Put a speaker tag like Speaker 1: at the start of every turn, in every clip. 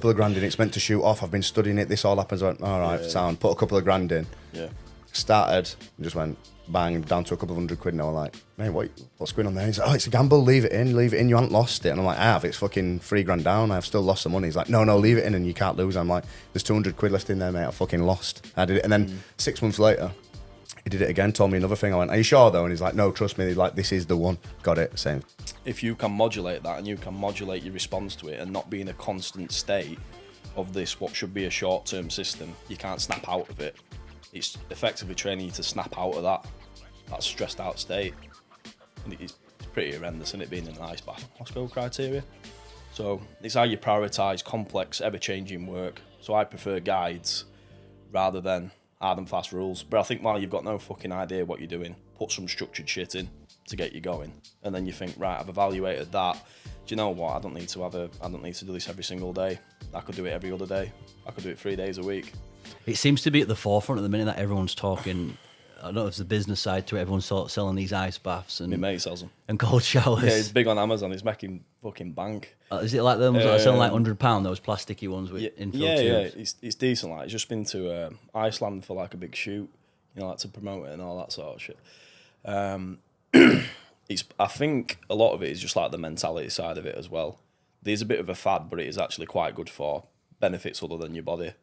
Speaker 1: couple of grand in, it's meant to shoot off, I've been studying it, this all happens. I went, all right, sound, put a couple of grand in.
Speaker 2: Yeah.
Speaker 1: Started, and just went bang, down to a couple of $100 now. I'm like, mate, what's going on there? He's like, oh, it's a gamble, leave it in, you haven't lost it. And I'm like, I have, it's fucking $3 down, I've still lost some money. He's like, no, leave it in and you can't lose. I'm like, there's £200 left in there, mate, I fucking lost. I did it, and then 6 months later, he did it again, told me another thing. I went, are you sure though? And he's like, no, trust me, like, this is the one. Got it, same.
Speaker 2: If you can modulate that and you can modulate your response to it and not be in a constant state of this, what should be a short-term system, you can't snap out of it. It's effectively training you to snap out of that stressed out state. And it's pretty horrendous, isn't it, being in an ice bath? Moscow criteria. So it's how you prioritise complex, ever-changing work. So I prefer guides rather than hard and fast rules. But I think while you've got no fucking idea what you're doing, put some structured shit in to get you going. And then you think, right, I've evaluated that. Do you know what? I don't need to do this every single day. I could do it every other day. I could do it 3 days a week.
Speaker 3: It seems to be at the forefront at the minute that everyone's talking. I don't know if it's the business side to it. Everyone's sort of selling these ice baths and
Speaker 2: My mate sells them.
Speaker 3: and cold showers.
Speaker 2: Yeah, he's big on Amazon. He's making fucking bank.
Speaker 3: Is it like them that are selling like £100? Those plasticky ones with infill tubes?
Speaker 2: It's decent. Like, he's just been to Iceland for like a big shoot, you know, like to promote it and all that sort of shit. I think a lot of it is just like the mentality side of it as well. There's a bit of a fad, but it is actually quite good for benefits other than your body.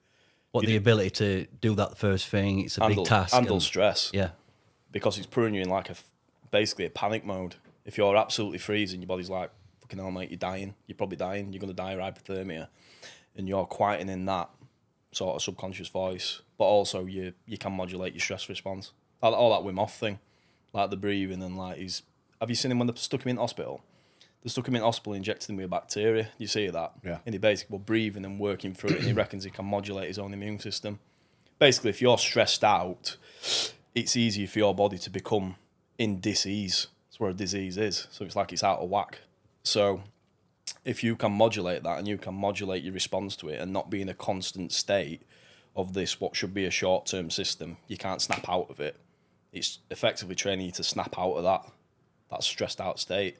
Speaker 3: The ability to do that first thing, it's a big task.
Speaker 2: Handle stress.
Speaker 3: Yeah.
Speaker 2: Because it's putting you in like basically a panic mode. If you're absolutely freezing, your body's like, fucking hell, mate, you're dying. You're probably dying. You're going to die of hypothermia. And you're quietening that sort of subconscious voice. But also you can modulate your stress response. All that Wim Hof thing. Like the breathing and like have you seen him when they stuck him in hospital? They stuck him in hospital, injected him with bacteria. You see that?
Speaker 1: Yeah.
Speaker 2: And he basically was breathing and working through it, and he reckons he can modulate his own immune system. Basically, if you're stressed out, it's easier for your body to become in disease. That's where a disease is. So it's like it's out of whack. So if you can modulate that and you can modulate your response to it and not be in a constant state of this, what should be a short-term system, you can't snap out of it. It's effectively training you to snap out of that stressed out state.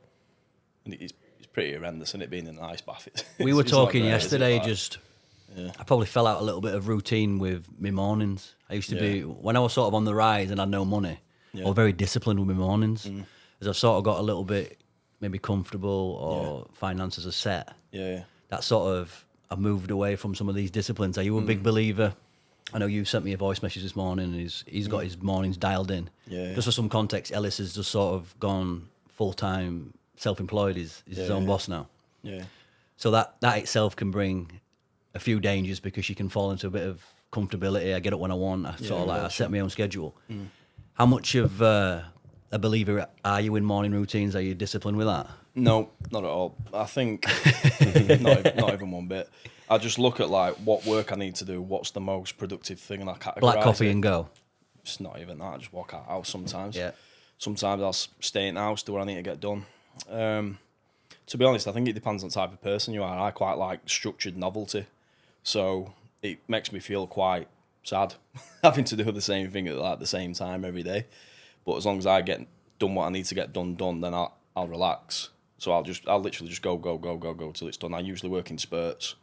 Speaker 2: And it's pretty horrendous, isn't it, being in an ice bath?
Speaker 3: We were talking yesterday, I probably fell out a little bit of routine with my mornings. I used to be, when I was sort of on the rise and had no money, I was very disciplined with my mornings. As I've sort of got a little bit maybe comfortable or finances are set, that sort of, I moved away from some of these disciplines. Are you a big believer? I know you sent me a voice message this morning and he's got his mornings dialed in. Just for some context, Ellis has just sort of gone full-time self-employed, is his own boss now. So that itself can bring a few dangers because you can fall into a bit of comfortability. I get up when I want. I set my own schedule. How much of a believer are you in morning routines? Are you disciplined with that?
Speaker 2: No, not at all. I think not even one bit. I just look at like what work I need to do, what's the most productive thing, and I categorize
Speaker 3: Black coffee and go.
Speaker 2: It's not even that. I just walk out of the house sometimes.
Speaker 3: Yeah.
Speaker 2: Sometimes I'll stay in the house, do what I need to get done. To be honest, I think it depends on the type of person you are. I quite like structured novelty. So it makes me feel quite sad having to do the same thing at like the same time every day. But as long as I get done what I need to get done, then I'll relax. So I'll literally just go till it's done. I usually work in spurts.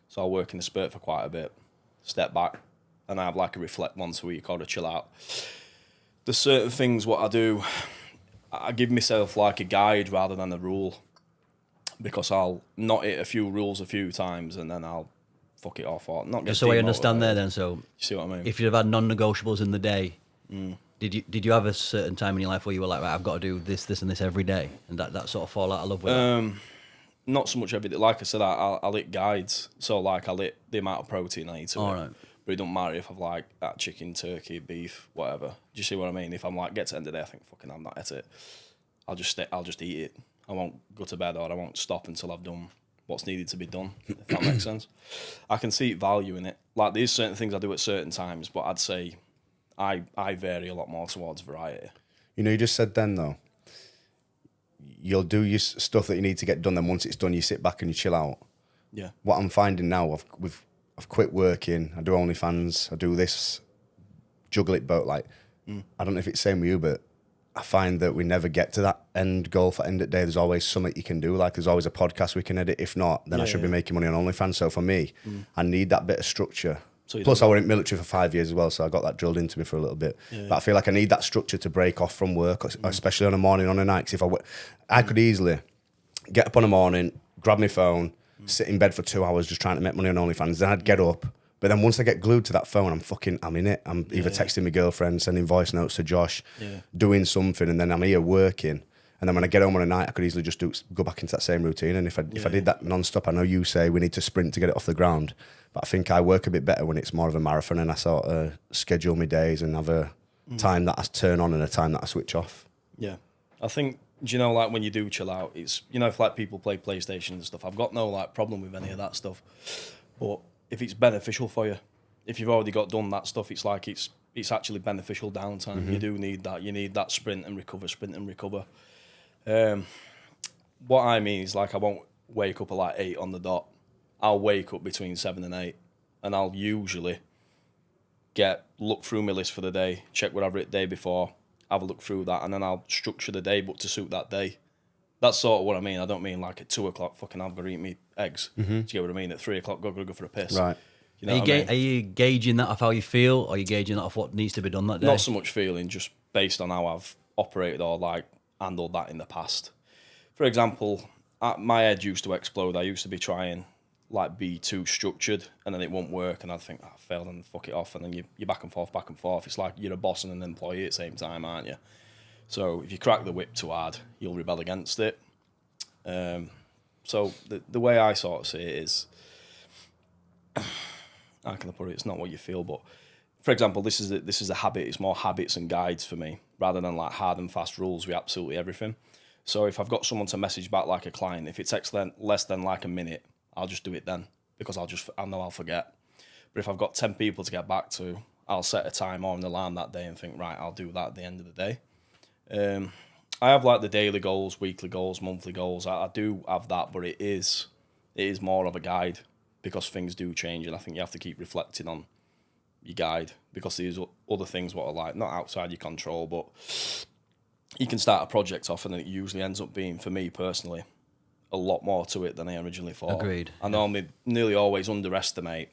Speaker 2: So I'll work in a spurt for quite a bit, step back, and I have like a reflect once a week or a chill out. There's certain things what I do, I give myself like a guide rather than a rule, because I'll not hit a few rules a few times and then I'll fuck it off or not get.
Speaker 3: So I understand there then. So
Speaker 2: you see what I mean?
Speaker 3: If you've had non-negotiables in the day, did you have a certain time in your life where you were like, right, I've got to do this, and this every day, and that sort of fall out of love with that?
Speaker 2: Not so much every day. Like I said, I'll hit guides. So like I'll hit the amount of protein I eat to it. Right. But it don't matter if I've like chicken, turkey, beef, whatever. Do you see what I mean? If I'm like, get to the end of the day, I think, fucking, I'm not at it. I'll just eat it. I won't go to bed or I won't stop until I've done what's needed to be done, if that makes sense. I can see value in it. Like there's certain things I do at certain times, but I'd say I vary a lot more towards variety.
Speaker 1: You know, you just said then though, you'll do your stuff that you need to get done, then once it's done, you sit back and you chill out.
Speaker 2: Yeah.
Speaker 1: What I'm finding now, I've quit working, I do OnlyFans, I do this, juggle it both, like, I don't know if it's the same with you, but I find that we never get to that end goal for end of the day. There's always something you can do. Like there's always a podcast we can edit. If not, then I should be making money on OnlyFans. So for me, I need that bit of structure. So plus I were in military for 5 years as well, so I got that drilled into me for a little bit. But I feel like I need that structure to break off from work, especially on a morning, on a night. 'Cause if I could easily get up on a morning, grab my phone, sit in bed for 2 hours just trying to make money on OnlyFans. Then I'd get up. But then once I get glued to that phone, I'm in it. I'm either texting my girlfriend, sending voice notes to Josh, doing something, and then I'm here working. And then when I get home on a night, I could easily just go back into that same routine. And if I did that non-stop, I know you say we need to sprint to get it off the ground, but I think I work a bit better when it's more of a marathon and I sort of schedule my days and have a time that I turn on and a time that I switch off.
Speaker 2: Yeah. I think, do you know, like when you do chill out, it's, you know, if like people play PlayStation and stuff, I've got no like problem with any of that stuff. But if it's beneficial for you, if you've already got done that stuff, it's like it's actually beneficial downtime. You do need that. You need that sprint and recover. What I mean is like I won't wake up at like 8 on the dot. I'll wake up between 7 and 8, and I'll usually look through my list for the day, check what I've written the day before, have a look through that, and then I'll structure the day but to suit that day. That's sort of what I mean. I don't mean like at 2 o'clock, fucking I've got to eat me eggs. Do you get what I mean? At 3 o'clock, go for a piss.
Speaker 1: Right.
Speaker 2: You know
Speaker 3: Are you gauging that off how you feel, or are you gauging that off what needs to be done that day?
Speaker 2: Not so much feeling, just based on how I've operated or like handled that in the past. For example, my head used to explode. I used to be trying like be too structured, and then it won't work, and I'd think, I failed, and fuck it off, and then you're back and forth. It's like you're a boss and an employee at the same time, aren't you? So if you crack the whip too hard, you'll rebel against it. So the way I sort of see it is, how can I put it? It's not what you feel, but for example, this is a habit. It's more habits and guides for me rather than like hard and fast rules with absolutely everything. So if I've got someone to message back like a client, if it takes less than like a minute, I'll just do it then because I know I'll forget. But if I've got 10 people to get back to, I'll set a time or an alarm that day and think, right, I'll do that at the end of the day. I have like the daily goals, weekly goals, monthly goals. I do have that, but it is more of a guide because things do change, and I think you have to keep reflecting on your guide because there's other things what are like not outside your control, but you can start a project off and it usually ends up being, for me personally, a lot more to it than I originally thought.
Speaker 3: Agreed.
Speaker 2: I normally nearly always underestimate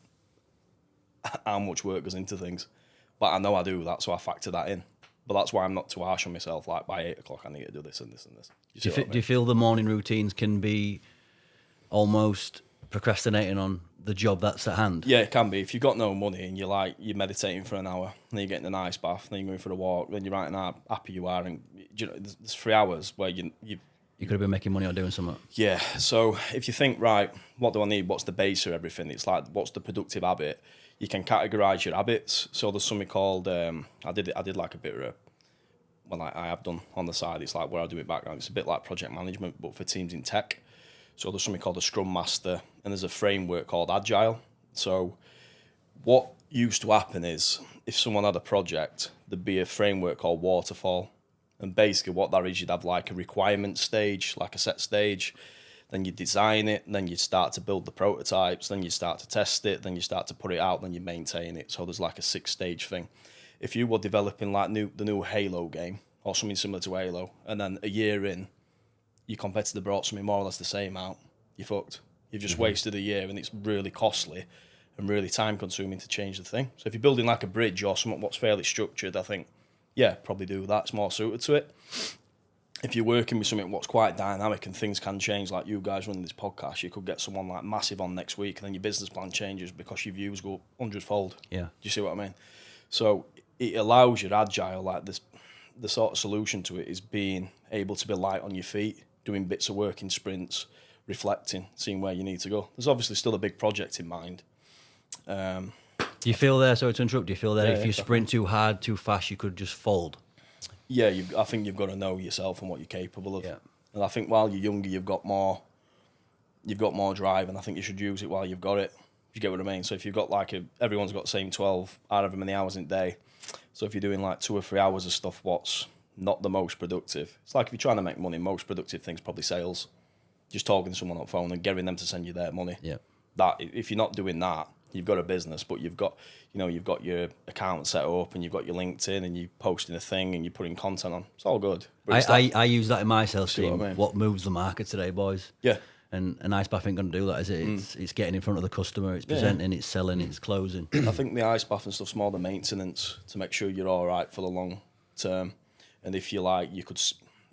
Speaker 2: how much work goes into things, but I know I do that, so I factor that in. But that's why I'm not too harsh on myself. Like by 8 o'clock, I need to do this and this and this.
Speaker 3: Do you feel the morning routines can be almost procrastinating on the job that's at hand?
Speaker 2: Yeah, it can be. If you've got no money and you're meditating for an hour, then you're getting an ice bath, then you're going for a walk, then you're writing how happy you are, and you know, there's 3 hours where you
Speaker 3: could have been making money or doing something.
Speaker 2: Yeah. So if you think, right, what do I need? What's the base of everything? It's like, what's the productive habit? You can categorize your habits. So there's something called I did like a bit of I have done on the side. It's like where I do it background. It's a bit like project management, but for teams in tech. So there's something called a Scrum Master, and there's a framework called Agile. So what used to happen is if someone had a project, there'd be a framework called Waterfall. And basically what that is, you'd have like a requirement stage, like a set stage. Then you design it, then you start to build the prototypes, then you start to test it, then you start to put it out, then you maintain it. So there's like a 6-stage thing. If you were developing like the new Halo game or something similar to Halo, and then a year in, your competitor brought something more or less the same out, you're fucked. You've just wasted a year, and it's really costly and really time consuming to change the thing. So if you're building like a bridge or something what's fairly structured, I think, yeah, probably do that. It's more suited to it. If you're working with something what's quite dynamic and things can change, like you guys running this podcast, you could get someone like massive on next week, and then your business plan changes because your views go 100-fold. Yeah. Do you see what I mean? So it allows you agile, like this. The sort of solution to it is being able to be light on your feet, doing bits of work in sprints, reflecting, seeing where you need to go. There's obviously still a big project in mind.
Speaker 3: Do you feel there, sorry to interrupt, do you feel that if you sprint too hard, too fast, you could just fold?
Speaker 2: Yeah, I think you've got to know yourself and what you're capable of. Yeah. And I think while you're younger, you've got more drive, and I think you should use it while you've got it. You get what I mean? So if you've got everyone's got the same 12 however many hours in a day. So if you're doing like 2 or 3 hours of stuff, what's not the most productive? It's like if you're trying to make money, most productive thing's probably sales. Just talking to someone on the phone and getting them to send you their money. Yeah. That if you're not doing that, you've got a business, but you've got your account set up and you've got your LinkedIn and you're posting a thing and you're putting content on. It's all good.
Speaker 3: I use that in my sales team.
Speaker 2: What I mean?
Speaker 3: What moves the market today, boys?
Speaker 2: Yeah.
Speaker 3: And an ice bath ain't going to do that, is it? It's getting in front of the customer, it's presenting, it's selling, it's closing.
Speaker 2: I think the ice bath and stuff's more the maintenance to make sure you're all right for the long term. And if you like, you could,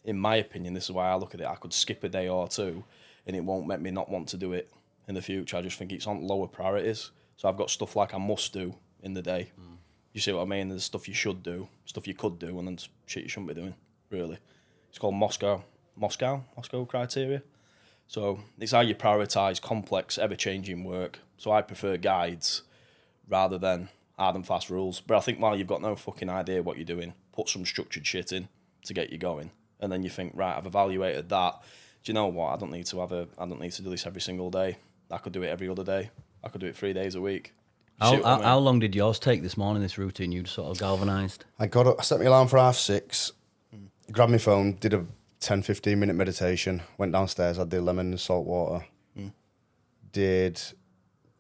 Speaker 2: in my opinion, this is why I look at it, I could skip a day or two and it won't make me not want to do it in the future. I just think it's on lower priorities. So I've got stuff like I must do in the day. You see what I mean? There's stuff you should do, stuff you could do, and then shit you shouldn't be doing, really. It's called Moscow criteria. So it's how you prioritise complex, ever-changing work. So I prefer guides rather than hard and fast rules. But I think while you've got no fucking idea what you're doing, put some structured shit in to get you going. And then you think, right, I've evaluated that. Do you know what? I don't need to do this every single day. I could do it every other day. I could do it 3 days a week.
Speaker 3: How long did yours take this morning, this routine you sort of galvanised?
Speaker 1: I got up, I set my alarm for 6:30, grabbed my phone, did a 10-15 minute meditation, went downstairs, had the lemon and salt water, did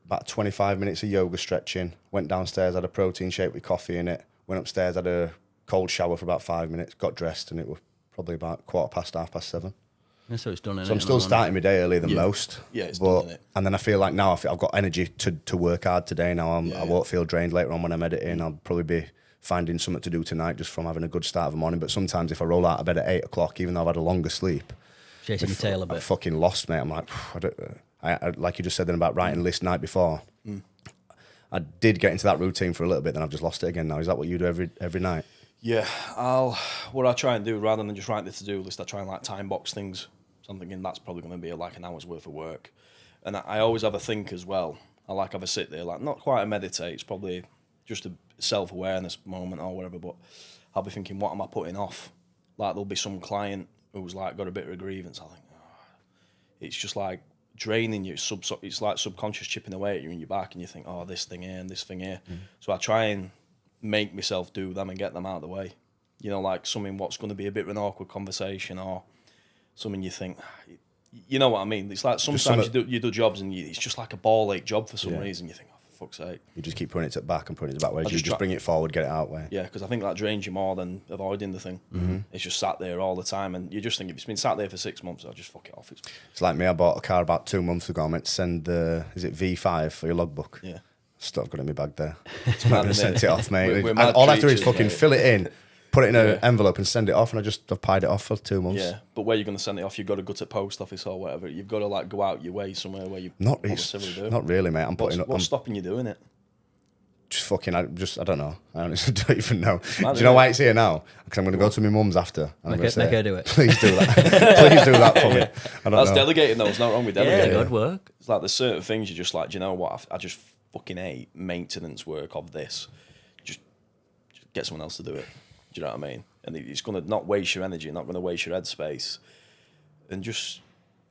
Speaker 1: about 25 minutes of yoga stretching, went downstairs, had a protein shake with coffee in it, went upstairs, had a cold shower for about 5 minutes, got dressed, and it was probably about 7:15.
Speaker 3: Yeah, so it's done.
Speaker 1: So I'm still starting my day earlier than most.
Speaker 2: Yeah, it's
Speaker 1: but,
Speaker 2: done, innit?
Speaker 1: And then I feel like now I've got energy to work hard today. Now I won't feel drained later on when I'm editing. I'll probably be finding something to do tonight just from having a good start of the morning. But sometimes if I roll out of bed at 8 o'clock, even though I've had a longer sleep,
Speaker 3: chasing your tail a bit.
Speaker 1: I'm fucking lost, mate. I'm like, I like you just said then about writing list night before. I did get into that routine for a little bit, then I've just lost it again now. Is that what you do every night?
Speaker 2: Yeah, what I try and do, rather than just write the to-do list, I try and like time box things. So I'm thinking that's probably going to be like an hour's worth of work. And I always have a think as well. I like have a sit there, like not quite a meditate, it's probably just a self-awareness moment or whatever, but I'll be thinking, what am I putting off? Like there'll be some client who's like got a bit of a grievance. I think, it's just like draining you. It's like subconscious chipping away at you in your back and you think, oh, this thing here and this thing here. So I try and make myself do them and get them out of the way. You know, like something what's going to be a bit of an awkward conversation or something you think, you know what I mean? It's like sometimes you do jobs and it's just like a ball ache job for some reason. You think, oh, for fuck's sake.
Speaker 1: You just keep putting it to back and putting it back, whereas you just bring it forward, get it out way.
Speaker 2: Yeah, because I think that drains you more than avoiding the thing. It's just sat there all the time and you just think if it's been sat there for 6 months, I'll just fuck it off.
Speaker 1: It's like me, I bought a car about 2 months ago. I meant to send is it V5 for your logbook?
Speaker 2: Yeah.
Speaker 1: Still got it in my bag there. I'm not going to send it off, mate.
Speaker 2: We're
Speaker 1: All I have to do is fucking
Speaker 2: mate.
Speaker 1: fill it in, put it in an envelope and send it off, and I've pied it off for 2 months.
Speaker 2: Yeah, but where you're going to send it off, you've got to go to post office or whatever. You've got to like go out your way somewhere where you
Speaker 1: Not really, mate.
Speaker 2: What's stopping you doing it?
Speaker 1: Just fucking, I don't know. I honestly don't even know. Do you know why it's here now? Because I'm going to go to my mum's after. And
Speaker 3: Make her do it.
Speaker 1: Please do that. Please do that for me. I don't
Speaker 2: That's
Speaker 1: know.
Speaker 2: delegating though. There's nothing wrong with delegating.
Speaker 3: Yeah, good work.
Speaker 2: It's like there's certain things you just like, do you know what? I just fucking hate maintenance work of this. Just get someone else to do it. Do you know what I mean? And it's going to not waste your energy, not going to waste your head space. And just,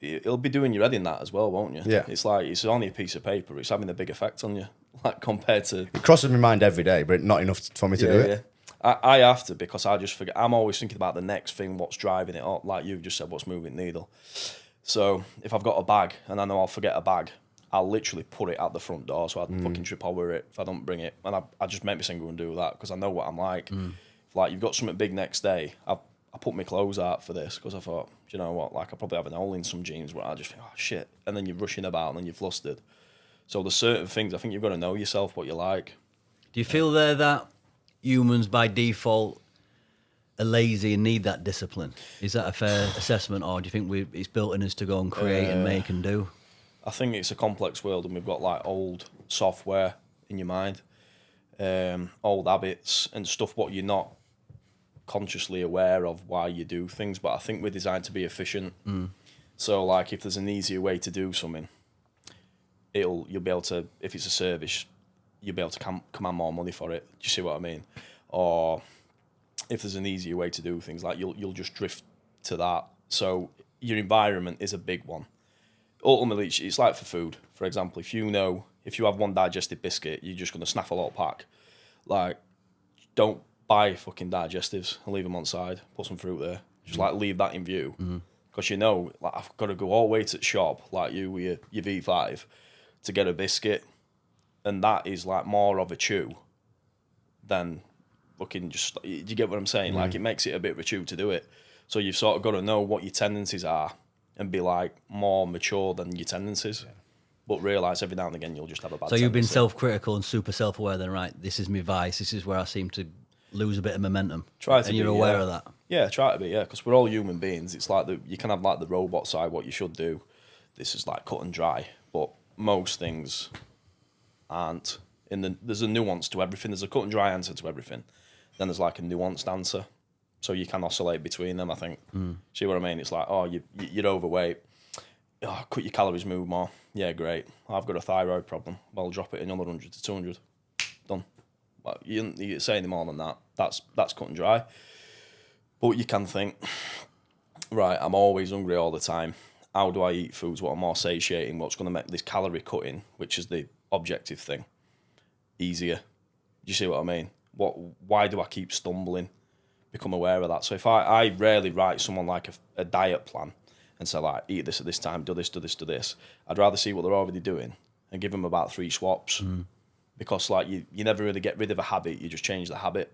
Speaker 2: it'll be doing your head in that as well, won't you?
Speaker 1: Yeah.
Speaker 2: It's like, it's only a piece of paper. It's having a big effect on you. Like compared to...
Speaker 1: It crosses my mind every day, but not enough for me to do it.
Speaker 2: I have to, because I just forget. I'm always thinking about the next thing, what's driving it up. Like you've just said, what's moving the needle. So if I've got a bag and I know I'll forget a bag, I'll literally put it at the front door so I fucking trip over it if I don't bring it. And I just make myself go and do that because I know what I'm like. If, like, you've got something big next day, I put my clothes out for this because I thought, do you know what, like I probably have an hole in some jeans where I just think, oh shit. And then you're rushing about and then you're flustered. So there's certain things, I think you've got to know yourself, what you like.
Speaker 3: Do you feel there that humans by default are lazy and need that discipline? Is that a fair assessment, or do you think it's built in us to go and create and make and do?
Speaker 2: I think it's a complex world and we've got like old software in your mind, old habits and stuff what you're not consciously aware of why you do things, but I think we're designed to be efficient. So like if there's an easier way to do something, you'll be able to, if it's a service, you'll be able to command more money for it. Do you see what I mean? Or if there's an easier way to do things, like you'll just drift to that. So your environment is a big one. Ultimately, it's like for food. For example, if you have one digestive biscuit, you're just going to snaff a little pack. Like, don't buy fucking digestives and leave them on side. Put some fruit there. Just like leave that in view. Because you know, like I've got to go all the way to the shop, like you with your V5, to get a biscuit. and that is like more of a chew than fucking just. Do you get what I'm saying? Like, it makes it a bit of a chew to do it. So you've sort of got to know what your tendencies are and be like more mature than your tendencies. Yeah. But realise every now and again you'll just have a bad tendency.
Speaker 3: You've been self-critical and super self-aware then, right? This is my vice. This is where I seem to lose a bit of momentum. And you're aware of that?
Speaker 2: Yeah, try to be, yeah. Because we're all human beings. It's like you can have like the robot side, what you should do. This is like cut and dry. But most things aren't. There's a nuance to everything. There's a cut and dry answer to everything. Then there's like a nuanced answer. So you can oscillate between them, I think. See what I mean? It's like, oh, you're overweight. Oh, cut your calories, move more. Yeah, great. I've got a thyroid problem. Well, drop it another 100 to 200. Done. Well, you say any more than that. That's cut and dry. But you can think, right, I'm always hungry all the time. How do I eat foods what are more satiating? What's going to make this calorie cutting, which is the objective thing, easier? Do you see what I mean? Why do I keep stumbling? Become aware of that. So if I rarely write someone like a diet plan and say, like, eat this at this time, do this, do this, do this. I'd rather see what they're already doing and give them about 3 swaps. Because, like, you never really get rid of a habit, you just change the habit.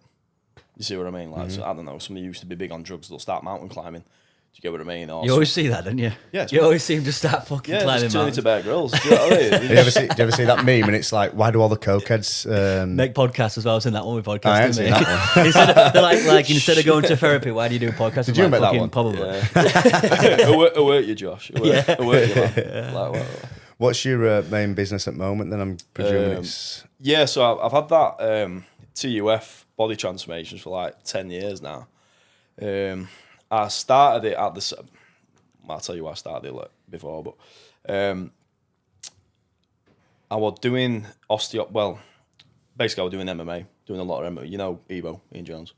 Speaker 2: You see what I mean? Like, so, I don't know, somebody used to be big on drugs, they'll start mountain climbing. Do you get what I mean? Or
Speaker 3: you always see that, don't you?
Speaker 2: Yeah.
Speaker 3: You always see them just start fucking climbing
Speaker 2: just turn
Speaker 3: mountains.
Speaker 2: into Bear Grylls. Do you know what I mean?
Speaker 1: Do you ever see that meme and it's like, why do all the cokeheads
Speaker 3: make podcasts as well? I've seen that one with podcasts.
Speaker 1: I ain't seen that one.
Speaker 3: Instead of going to therapy, why do you do podcasts?
Speaker 1: Did you make that one?
Speaker 3: Probably.
Speaker 2: Yeah. Alert you, Josh. Alert you, man. Like,
Speaker 1: What's your main business at the moment then? I'm presuming it's...
Speaker 2: Yeah, so I've had that TUF body transformations for like 10 years now. I started it at the... I'll tell you why I started it before, but I was doing basically I was doing MMA, doing a lot of MMA. You know Evo, Ian Jones?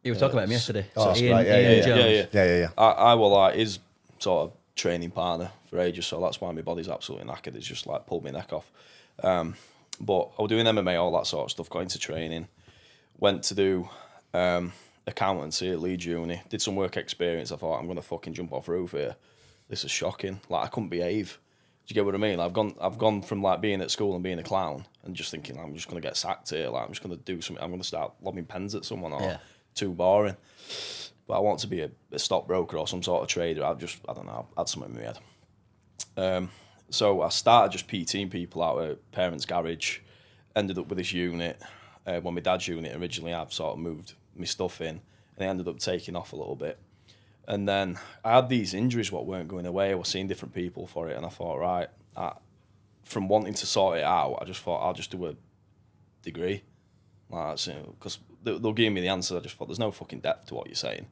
Speaker 3: You were talking about him yesterday.
Speaker 1: Oh,
Speaker 3: Ian,
Speaker 1: right,
Speaker 3: Ian Jones.
Speaker 1: Yeah.
Speaker 2: I was like his sort of training partner for ages, so that's why my body's absolutely knackered. It's just like pulled my neck off. But I was doing MMA, all that sort of stuff, got into training, went to do accountancy at Leeds Uni, did some work experience. I thought, I'm going to fucking jump off roof here. This is shocking. Like, I couldn't behave. Do you get what I mean? I've gone from like being at school and being a clown and just thinking, I'm just going to get sacked here. Like, I'm just going to do something. I'm going to start lobbing pens at someone or too boring. But I want to be a stockbroker or some sort of trader. I don't know, I had something in my head. So I started just PTing people out at parents' garage, ended up with this unit. When my dad's unit originally, I've sort of moved my stuff in, and it ended up taking off a little bit. And then I had these injuries what weren't going away. I was seeing different people for it, and I thought, right, from wanting to sort it out, I just thought I'll just do a degree. Like, because they'll give me the answer. I just thought there's no fucking depth to what you're saying.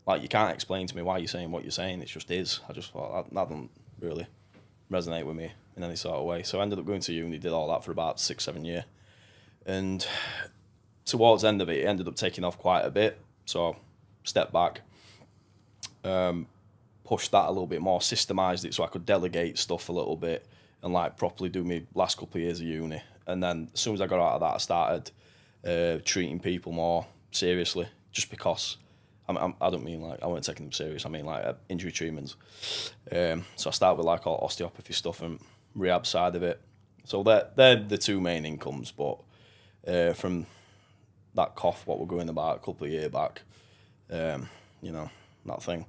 Speaker 2: Like, you can't explain to me why you're saying what you're saying. It just is. I just thought that doesn't really resonate with me in any sort of way. So I ended up going to uni, did all that for about 6-7 years. And towards the end of it, it ended up taking off quite a bit. So stepped back, pushed that a little bit more, systemised it so I could delegate stuff a little bit and like properly do my last couple of years of uni. And then as soon as I got out of that, I started treating people more seriously, just because I don't mean like I weren't taking them serious. I mean like injury treatments. So I started with like all osteopathy stuff and rehab side of it. So they're the two main incomes. But from that cough, what we're going about a couple of years back, you know, that thing,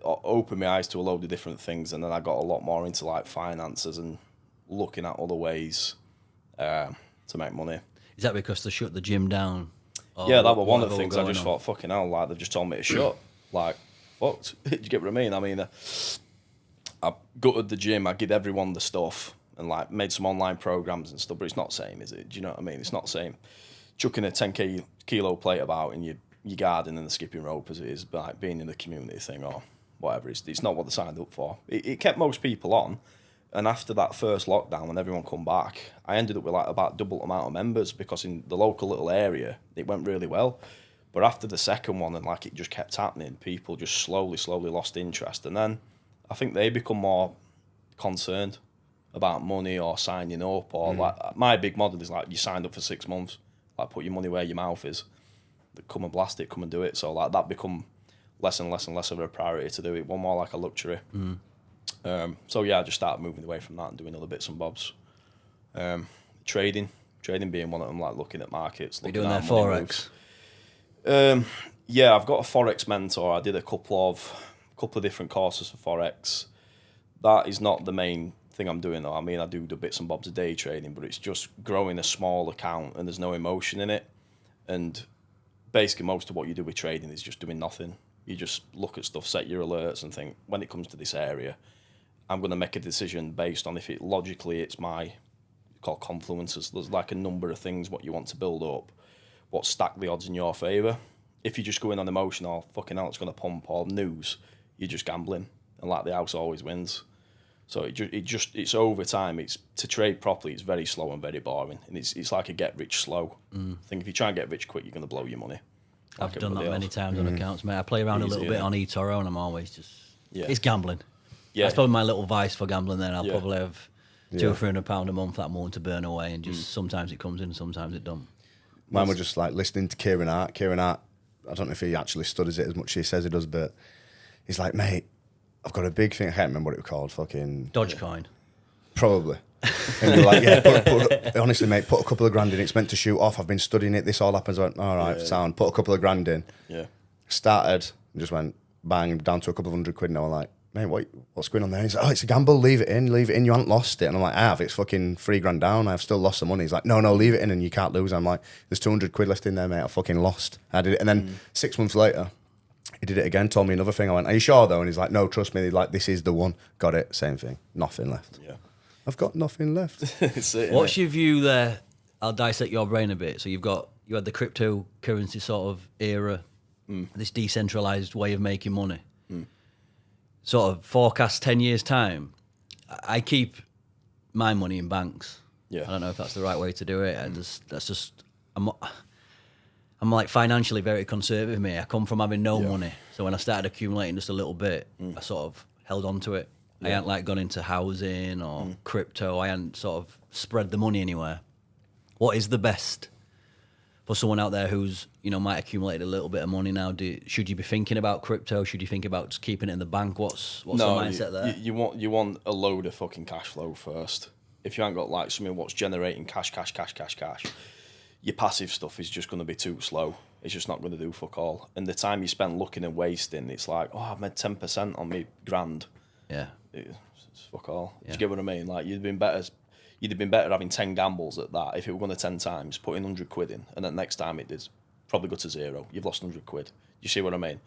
Speaker 2: opened my eyes to a load of different things, and then I got a lot more into like finances and looking at other ways to make money. Is
Speaker 3: that because they shut the gym down?
Speaker 2: Yeah, that was one of the things. I just thought, fucking hell, like they've just told me to shut. Like, fucked. Do you get what I mean? I mean, I gutted the gym. I give everyone the stuff and like made some online programs and stuff. But it's not the same, is it? Do you know what I mean? It's not the same. Chucking a 10 kilo plate about in your garden and the skipping rope as it is, like being in the community thing or whatever. It's not what they signed up for. It kept most people on. And after that first lockdown, when everyone come back, I ended up with like about double the amount of members because in the local little area, it went really well. But after the second one, and like it just kept happening, people just slowly lost interest. And then I think they become more concerned about money or signing up. Or like my big model is like, you signed up for 6 months, like put your money where your mouth is. Come and blast it, come and do it. So like that become less and less of a priority to do it. One more like a luxury. So yeah, I just started moving away from that and doing other bits and bobs. Trading being one of them, like looking at markets.
Speaker 3: You're
Speaker 2: looking
Speaker 3: doing
Speaker 2: at
Speaker 3: their
Speaker 2: money
Speaker 3: forex.
Speaker 2: moves. Yeah, I've got a forex mentor. I did a couple of different courses for forex. That is not the main thing I'm doing though. I mean, I do the bits and bobs of day trading, but it's just growing a small account and there's no emotion in it. And basically, most of what you do with trading is just doing nothing. You just look at stuff, set your alerts, and think, when it comes to this area, I'm going to make a decision based on if it logically it's my called confluences. There's like a number of things what you want to build up, what stack the odds in your favour. If you just go in on emotion or fucking hell, it's going to pump or news, you're just gambling, and like the house always wins. So it's over time. It's to trade properly. It's very slow and very boring, and it's like a get rich slow. I think if you try and get rich quick, you're going to blow your money.
Speaker 3: I've done that many times on accounts, mate. I play around a little bit on eToro, and I'm always just it's gambling. Yeah, that's probably my little vice for gambling. Then I'll probably have £200 or £300 a month that I'm willing to burn away, and just sometimes it comes in, sometimes it don't.
Speaker 1: Mine were just like listening to Kieran Hart. Kieran Hart, I don't know if he actually studies it as much as he says he does, but he's like, mate, I've got a big thing. I can't remember what it was called. Fucking
Speaker 3: Dogecoin.
Speaker 1: Probably. And you're like, yeah, honestly, mate, put a couple of grand in. It's meant to shoot off. I've been studying it. This all happens. I went, all right, sound. Put a couple of grand in.
Speaker 2: Yeah.
Speaker 1: Started and just went bang down to a couple of £100. And I was like, mate, what's going on there? He's like, oh, it's a gamble. Leave it in. You haven't lost it. And I'm like, I have. It's fucking £3 down. I've still lost some money. He's like, no, leave it in and you can't lose. I'm like, there's £200 left in there, mate. I fucking lost. I did it. And then 6 months later, he did it again, told me another thing. I went, are you sure though? And he's like, no, trust me. He's like, this is the one. Got it. Same thing. Nothing left.
Speaker 2: Yeah.
Speaker 1: I've got nothing left.
Speaker 3: What's your view there? I'll dissect your brain a bit. So you had the cryptocurrency sort of era, this decentralized way of making money. Sort of forecast 10 years time. I keep my money in banks.
Speaker 2: Yeah.
Speaker 3: I don't know if that's the right way to do it. I'm like financially very conservative, mate. I come from having no money. So when I started accumulating just a little bit, I sort of held on to it. I hadn't like gone into housing or crypto. I hadn't sort of spread the money anywhere. What is the best for someone out there who's, might accumulate a little bit of money now? Should you be thinking about crypto? Should you think about just keeping it in the bank? What's the mindset there?
Speaker 2: You want a load of fucking cash flow first. If you haven't got like something what's generating cash, your passive stuff is just going to be too slow. It's just not going to do fuck all. And the time you spend looking and wasting, it's like, oh, I've made 10% on me grand.
Speaker 3: Yeah.
Speaker 2: It's fuck all. Do you get what I mean? Like you'd have been better having 10 gambles at that if it were going to 10 times, putting £100 in, and then next time it did probably go to zero. You've lost £100. You see what I mean?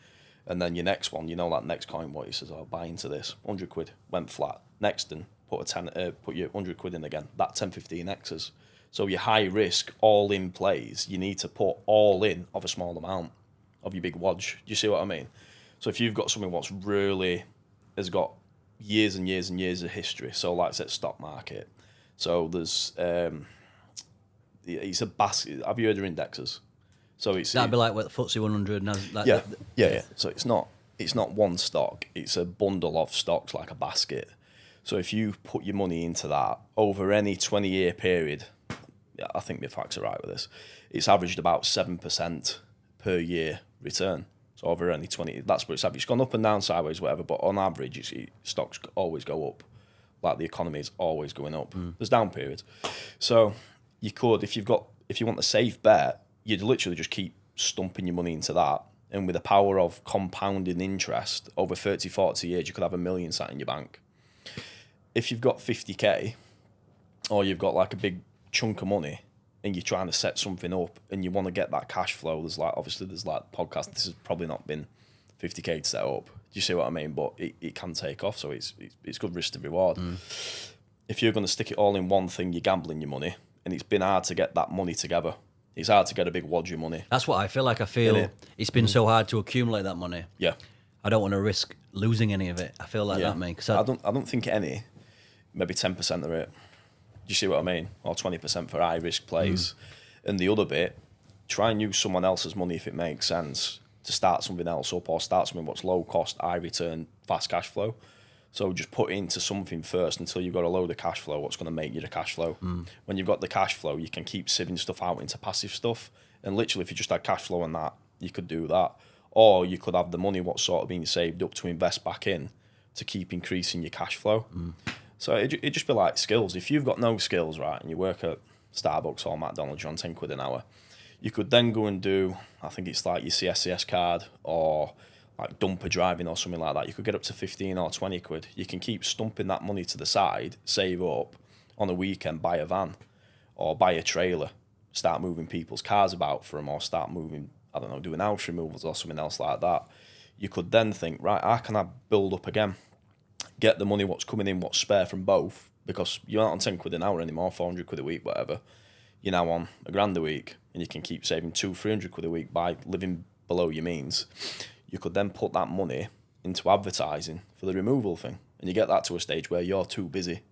Speaker 2: And then your next one, that next coin, what he says, I'll buy into this. £100 went flat. Next, and put your £100 in again. That 10, 15 X's. So your high risk, all in plays, you need to put all in of a small amount of your big wadge. Do you see what I mean? So if you've got something what's really has got years and years and years of history, so like I said, stock market. So there's it's a basket. Have you heard of indexes? So
Speaker 3: that'd be like what the FTSE 100.
Speaker 2: Yeah. So it's not one stock. It's a bundle of stocks, like a basket. So if you put your money into that over any 20-year period, I think my facts are right with this. It's averaged about 7% per year return. So over any 20, that's what it's averaged. It's gone up and down, sideways, whatever. But on average, stocks always go up. Like the economy is always going up. There's down periods. So you could, if you want a safe bet, you'd literally just keep stumping your money into that. And with the power of compounding interest over 30, 40 years, you could have $1 million sat in your bank. If you've got 50k, or you've got like a big chunk of money, and you're trying to set something up, and you want to get that cash flow, there's like podcast. This has probably not been 50k to set up. Do you see what I mean? But it can take off, so it's good risk to reward. If you're going to stick it all in one thing, you're gambling your money, and it's been hard to get that money together. It's hard to get a big wad of money.
Speaker 3: That's what I feel like. I feel it's been so hard to accumulate that money.
Speaker 2: Yeah,
Speaker 3: I don't want to risk losing any of it. I feel like that, mate.
Speaker 2: I don't think any. Maybe 10% of it. Do you see what I mean? Or 20% for high risk plays. And the other bit, try and use someone else's money if it makes sense to start something else up, or start something what's low cost, high return, fast cash flow. So just put into something first until you've got a load of cash flow, what's going to make you the cash flow. When you've got the cash flow, you can keep sieving stuff out into passive stuff. And literally, if you just had cash flow on that, you could do that. Or you could have the money what's sort of being saved up to invest back in to keep increasing your cash flow. So it'd just be like skills. If you've got no skills, right, and you work at Starbucks or McDonald's, you're on 10 quid an hour, you could then go and do, I think it's like your CSCS card or like dumper driving or something like that. You could get up to 15 or 20 quid. You can keep stumping that money to the side, save up, on a weekend, buy a van or buy a trailer, start moving people's cars about for them, or start moving, I don't know, doing house removals or something else like that. You could then think, right, how can I build up again? Get the money, what's coming in, what's spare from both, because you're not on 10 quid an hour anymore, 400 quid a week, whatever. You're now on £1,000 a week, and you can keep saving 200-300 quid a week by living below your means. You could then put that money into advertising for the removal thing, and you get that to a stage where you're too busy,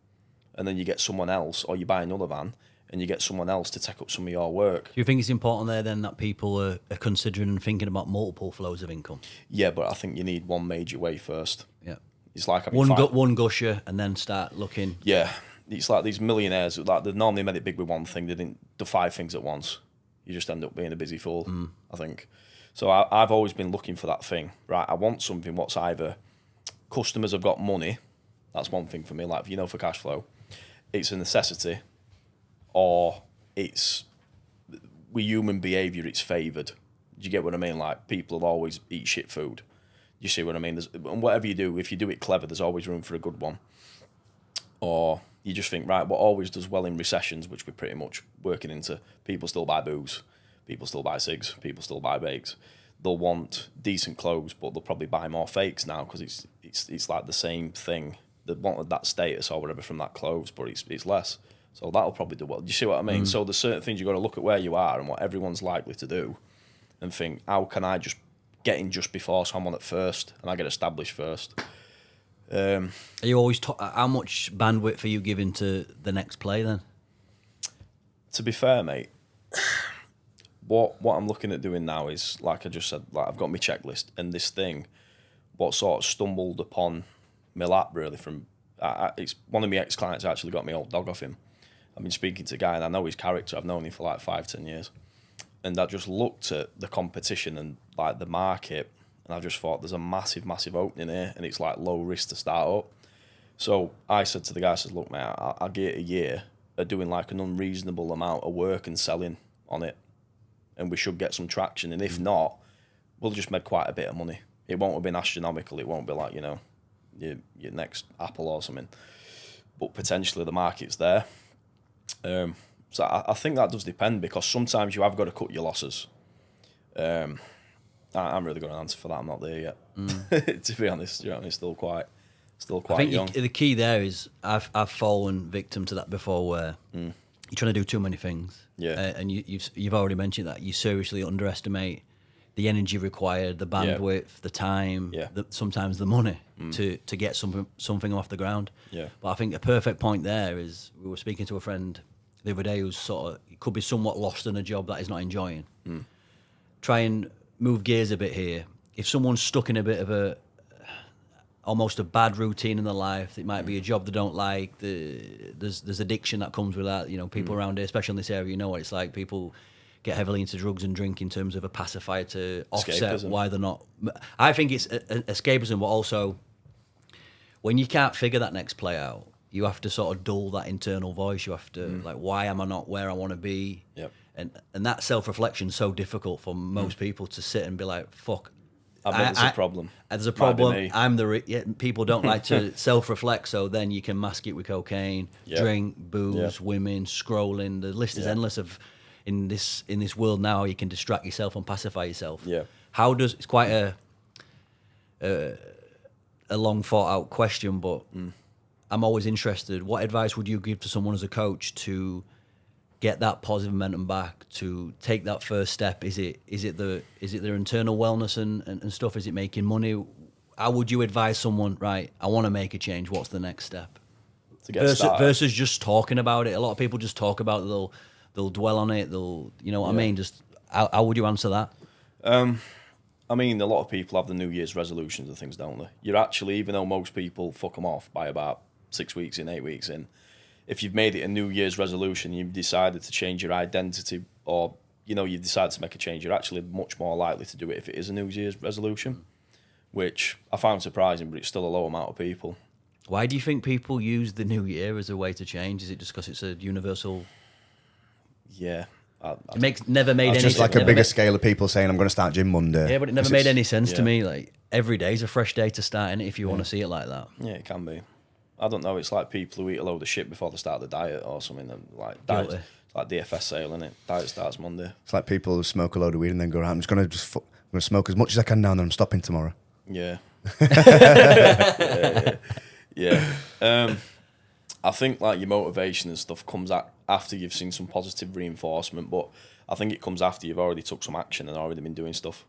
Speaker 2: and then you get someone else, or you buy another van, and you get someone else to take up some of your work.
Speaker 3: Do you think it's important there then that people are considering and thinking about multiple flows of income?
Speaker 2: Yeah, but I think you need one major way first.
Speaker 3: Yeah.
Speaker 2: It's like
Speaker 3: one gusher and then start looking.
Speaker 2: Yeah, it's like these millionaires, like they normally made it big with one thing. They didn't do 5 things at once. You just end up being a busy fool, I think. So I've always been looking for that thing, right? I want something what's either customers have got money, that's one thing for me, like, you know, for cash flow, it's a necessity, or it's, with human behaviour, it's favoured. Do you get what I mean? Like, people will always eat shit food. You see what I mean? And whatever you do, if you do it clever, there's always room for a good one. Or you just think, right, what always does well in recessions, which we're pretty much working into, people still buy booze, people still buy cigs, people still buy bakes. They'll want decent clothes, but they'll probably buy more fakes now because it's like the same thing. They wanted that status or whatever from that clothes, but it's less. So that'll probably do well. Do you see what I mean? So there's certain things you've got to look at where you are and what everyone's likely to do and think, how can I just get in just before someone at first and I get established first?
Speaker 3: Are you always how much bandwidth are you giving to the next play then?
Speaker 2: To be fair, mate, what I'm looking at doing now is, like I just said, like I've got my checklist, and this thing, what sort of stumbled upon my lap really from, it's one of my ex-clients actually got my old dog off him. I've been speaking to a guy and I know his character, I've known him for like 5-10 years. And I just looked at the competition and like the market, and I just thought there's a massive, massive opening here, and it's like low risk to start up. So I said to the guy, I said, look, mate, I'll get a year of doing like an unreasonable amount of work and selling on it, and we should get some traction. And if not, we'll just make quite a bit of money. It won't have been astronomical. It won't be like, you know, your next Apple or something. But potentially the market's there. So I think that does depend, because sometimes you have got to cut your losses. I'm really got an answer for that. I'm not there yet, to be honest. You know, it's still quite
Speaker 3: I think
Speaker 2: young.
Speaker 3: The key there is I've fallen victim to that before, where you're trying to do too many things.
Speaker 2: Yeah.
Speaker 3: And you've already mentioned that you seriously underestimate the energy required, the bandwidth, the time, sometimes the money to get something off the ground.
Speaker 2: Yeah.
Speaker 3: But I think a perfect point there is, we were speaking to a friend the other day who's sort of could be somewhat lost in a job that he's not enjoying. Try and move gears a bit here. If someone's stuck in a bit of almost a bad routine in their life, it might be a job they don't like. There's addiction that comes with that. You know, people around here, especially in this area, you know what it's like. People get heavily into drugs and drink in terms of a pacifier to offset why they're not. I think it's escapism, but also when you can't figure that next play out, you have to sort of dull that internal voice. You have to like, why am I not where I want to be?
Speaker 2: Yep.
Speaker 3: And that self-reflection is so difficult for most people to sit and be like, fuck.
Speaker 2: There's a problem.
Speaker 3: There's a problem. I'm people don't like to self-reflect, so then you can mask it with cocaine, drink, booze, women, scrolling. The list is endless of in this world now. You can distract yourself and pacify yourself.
Speaker 2: Yeah.
Speaker 3: It's quite a long thought out question, but I'm always interested. What advice would you give to someone as a coach to get that positive momentum back, to take that first step? Is it their internal wellness and stuff? Is it making money? How would you advise someone, right, I want to make a change, what's the next step?
Speaker 2: To get started.
Speaker 3: Versus just talking about it. A lot of people just talk about it, they'll dwell on it, you know what I mean? Just how would you answer that?
Speaker 2: I mean, a lot of people have the New Year's resolutions and things, don't they? You're actually, even though most people fuck them off by about 6 weeks in, 8 weeks in, if you've made it a New Year's resolution, you've decided to change your identity, or, you know, you've decided to make a change, you're actually much more likely to do it if it is a New Year's resolution, which I found surprising, but it's still a low amount of people.
Speaker 3: Why do you think people use the new year as a way to change? Is it just because it's a universal?
Speaker 2: Yeah.
Speaker 3: It never made
Speaker 1: It's
Speaker 3: any
Speaker 1: just like a bigger scale of people saying, I'm going to start gym Monday.
Speaker 3: Yeah, but it never made any sense to me. Like, every day is a fresh day to start in it if you want to see it like that.
Speaker 2: Yeah, it can be. I don't know. It's like people who eat a load of shit before they start the diet or something. And like diet, it's like DFS sale, innit? Diet starts Monday.
Speaker 1: It's like people who smoke a load of weed and then go around, I'm just going to smoke as much as I can now and then I'm stopping tomorrow.
Speaker 2: Yeah. Yeah. I think like your motivation and stuff comes after you've seen some positive reinforcement, but I think it comes after you've already took some action and already been doing stuff.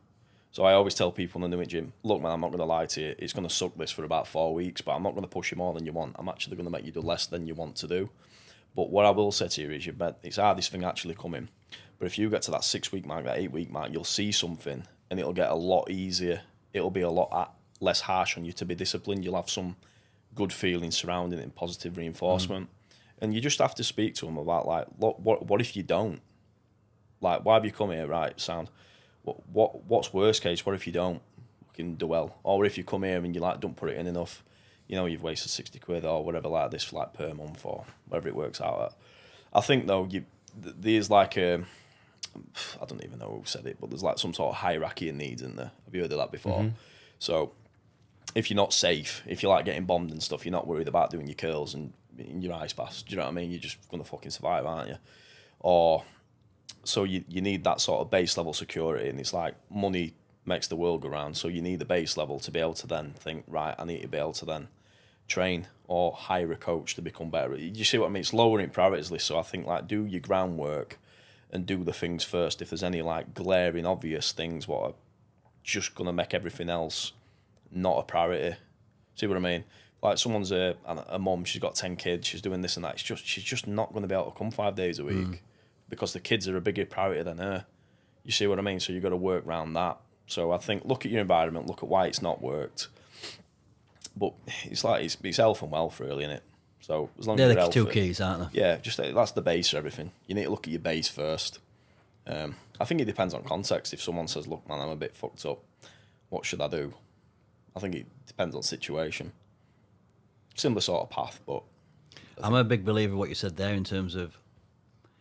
Speaker 2: So I always tell people in the new gym, look, man, I'm not going to lie to you. It's going to suck this for about 4 weeks, but I'm not going to push you more than you want. I'm actually going to make you do less than you want to do. But what I will say to you is, it's hardest thing actually coming. But if you get to that 6 week mark, that 8 week mark, you'll see something and it'll get a lot easier. It'll be a lot less harsh on you to be disciplined. You'll have some good feelings surrounding it and positive reinforcement. And you just have to speak to them about, like, look, what if you don't? Like, why have you come here? Right, sound. What's worst case? What if you don't fucking do well? Or if you come here and you like don't put it in enough, you know, you've wasted 60 quid or whatever like this like per month or whatever it works out at. I think though there's like I don't even know who said it, but there's like some sort of hierarchy of needs in there. Have you heard of that before? Mm-hmm. So if you're not safe, if you like getting bombed and stuff, you're not worried about doing your curls and in your ice baths. Do you know what I mean? You're just gonna fucking survive, aren't you? Or so you need that sort of base level security, and it's like money makes the world go round. So you need the base level to be able to then think, right, I need to be able to then train or hire a coach to become better. You see what I mean? It's lowering priorities list. So I think like do your groundwork and do the things first. If there's any like glaring obvious things what are just gonna make everything else not a priority. See what I mean? Like someone's a mum, she's got 10 kids, she's doing this and that. She's just not going to be able to come 5 days a week because the kids are a bigger priority than her. You see what I mean? So you've got to work around that. So I think look at your environment, look at why it's not worked. But it's like it's health and wealth really, isn't it? So as long as
Speaker 3: they're the two keys, aren't they?
Speaker 2: Yeah, just that's the base for everything. You need to look at your base first. I think it depends on context. If someone says, "Look, man, I'm a bit fucked up. What should I do?" I think it depends on situation. Similar sort of path, but
Speaker 3: I'm a big believer in what you said there in terms of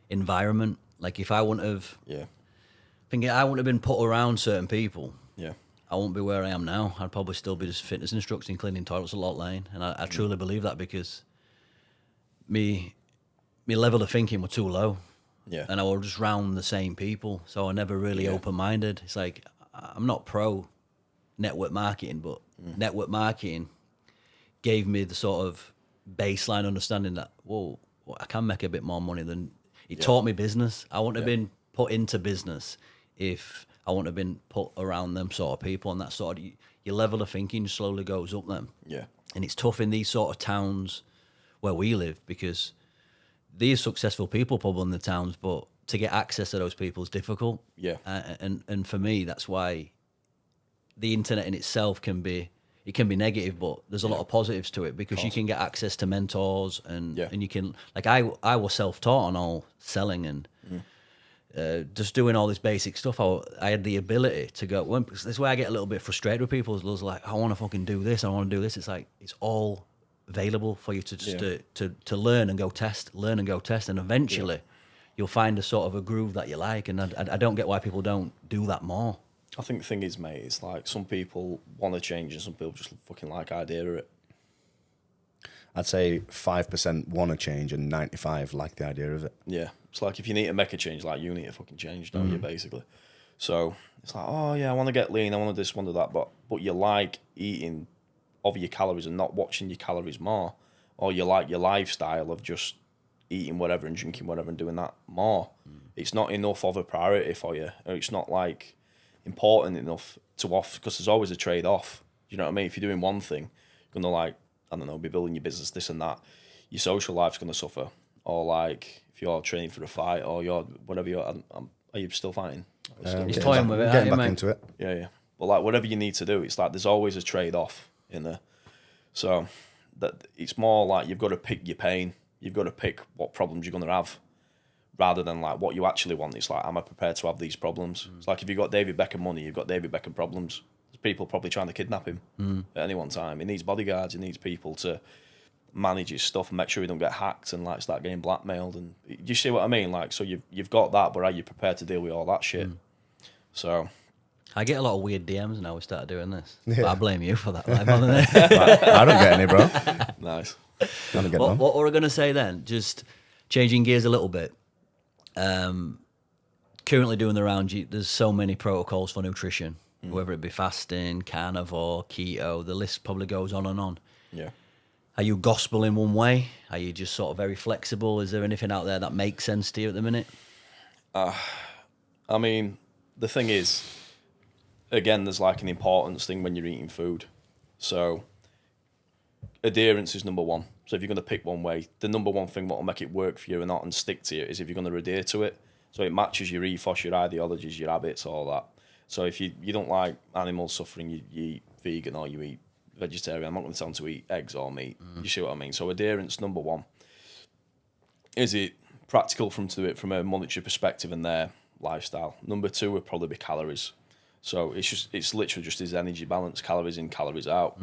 Speaker 3: environment. Like if I wouldn't have, I wouldn't have been put around certain people.
Speaker 2: Yeah,
Speaker 3: I wouldn't be where I am now. I'd probably still be just fitness instructing, cleaning toilets a lot lane, and I truly believe that because me level of thinking were too low.
Speaker 2: Yeah,
Speaker 3: and I was just round the same people, so I never really open minded. It's like I'm not pro network marketing, but network marketing gave me the sort of baseline understanding that, whoa, I can make a bit more money than... It taught me business. I wouldn't have been put into business if I wouldn't have been put around them sort of people, and that sort of... Your level of thinking slowly goes up then.
Speaker 2: Yeah.
Speaker 3: And it's tough in these sort of towns where we live because these successful people probably in the towns, but to get access to those people is difficult.
Speaker 2: Yeah.
Speaker 3: And for me, that's why the internet in itself can be negative, but there's a lot of positives to it because you can get access to mentors and you can, like I was self-taught on all selling and just doing all this basic stuff. I had the ability to go, that's why I get a little bit frustrated with people. It's like, I want to fucking do this, I want to do this. It's like, it's all available for you to just to learn and go test, and eventually you'll find a sort of a groove that you like. And I don't get why people don't do that more.
Speaker 2: I think the thing is, mate, it's like some people want to change and some people just fucking like idea of it.
Speaker 1: I'd say 5% want to change and 95% like the idea of it.
Speaker 2: Yeah. It's like if you need to make a change, like you need to fucking change, don't you, basically? So it's like, oh, yeah, I want to get lean, I want to this, want to that, but you like eating of your calories and not watching your calories more, or you like your lifestyle of just eating whatever and drinking whatever and doing that more. It's not enough of a priority for you, or it's not like important enough to off, because there's always a trade-off. You know what I mean? If you're doing one thing, you're gonna like, I don't know, be building your business, this and that. Your social life's gonna suffer, or like if you're training for a fight, or you're whatever you're. Are you still fighting?
Speaker 3: He's toying with it.
Speaker 1: Getting back into it.
Speaker 2: Yeah. But like whatever you need to do, it's like there's always a trade-off in there. So that it's more like you've got to pick your pain. You've got to pick what problems you're gonna have, rather than like what you actually want. It's like, am I prepared to have these problems? It's like if you've got David Beckham money, you've got David Beckham problems. There's people probably trying to kidnap him at any one time. He needs bodyguards. He needs people to manage his stuff and make sure he don't get hacked and like start getting blackmailed. And do you see what I mean? Like, so you've got that, but are you prepared to deal with all that shit? So
Speaker 3: I get a lot of weird DMs now we started doing this.
Speaker 1: Yeah.
Speaker 3: But I blame you for that. Like, more than it.
Speaker 1: I don't get any, bro.
Speaker 2: nice.
Speaker 1: I don't get none.
Speaker 3: What were I going to say then? Just changing gears a little bit. Currently doing the round, there's so many protocols for nutrition, whether it be fasting, carnivore, keto, the list probably goes on and on.
Speaker 2: Yeah.
Speaker 3: Are you gospel in one way? Are you just sort of very flexible? Is there anything out there that makes sense to you at the minute?
Speaker 2: I mean, the thing is, again, there's like an importance thing when you're eating food. So adherence is number one. So if you're going to pick one way, the number one thing what will make it work for you or not and stick to it is if you're going to adhere to it. So it matches your ethos, your ideologies, your habits, all that. So if you don't like animals suffering, you eat vegan or you eat vegetarian. I'm not going to tell them to eat eggs or meat. You see what I mean? So adherence, number one. Is it practical from to do it from a monetary perspective and their lifestyle? Number two would probably be calories. So it's literally just his energy balance, calories in, calories out.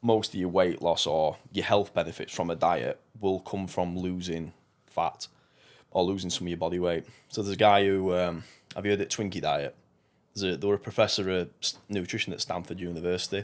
Speaker 2: Most of your weight loss or your health benefits from a diet will come from losing fat or losing some of your body weight. So there's a guy who, have you heard of Twinkie diet? There were a professor of nutrition at Stanford University,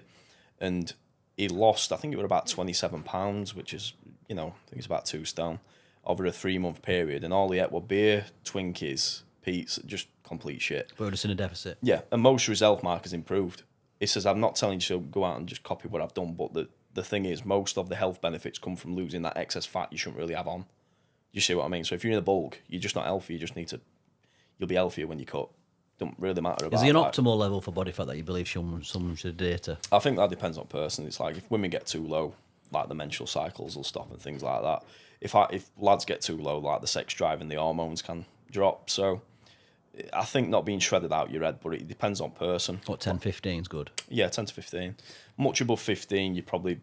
Speaker 2: and he lost, I think it was about 27 pounds, which is, I think it's about 2 stone, over a 3-month period. And all he ate were beer, Twinkies, pizza, just complete shit.
Speaker 3: But just in a deficit.
Speaker 2: Yeah, and most of his health markers improved. He says, I'm not telling you to go out and just copy what I've done, but the thing is, most of the health benefits come from losing that excess fat you shouldn't really have on. You see what I mean? So if you're in a bulk, you're just not healthy. You just you'll be healthier when you cut. Don't really matter about.
Speaker 3: Is there an optimal level for body fat that you believe someone should adhere to?
Speaker 2: I think that depends on person. It's like if women get too low, like the menstrual cycles will stop and things like that. If lads get too low, like the sex drive and the hormones can drop. So I think not being shredded out your head, but it depends on person.
Speaker 3: What, 10, 15 is good?
Speaker 2: Yeah, 10 to 15. Much above 15, you're probably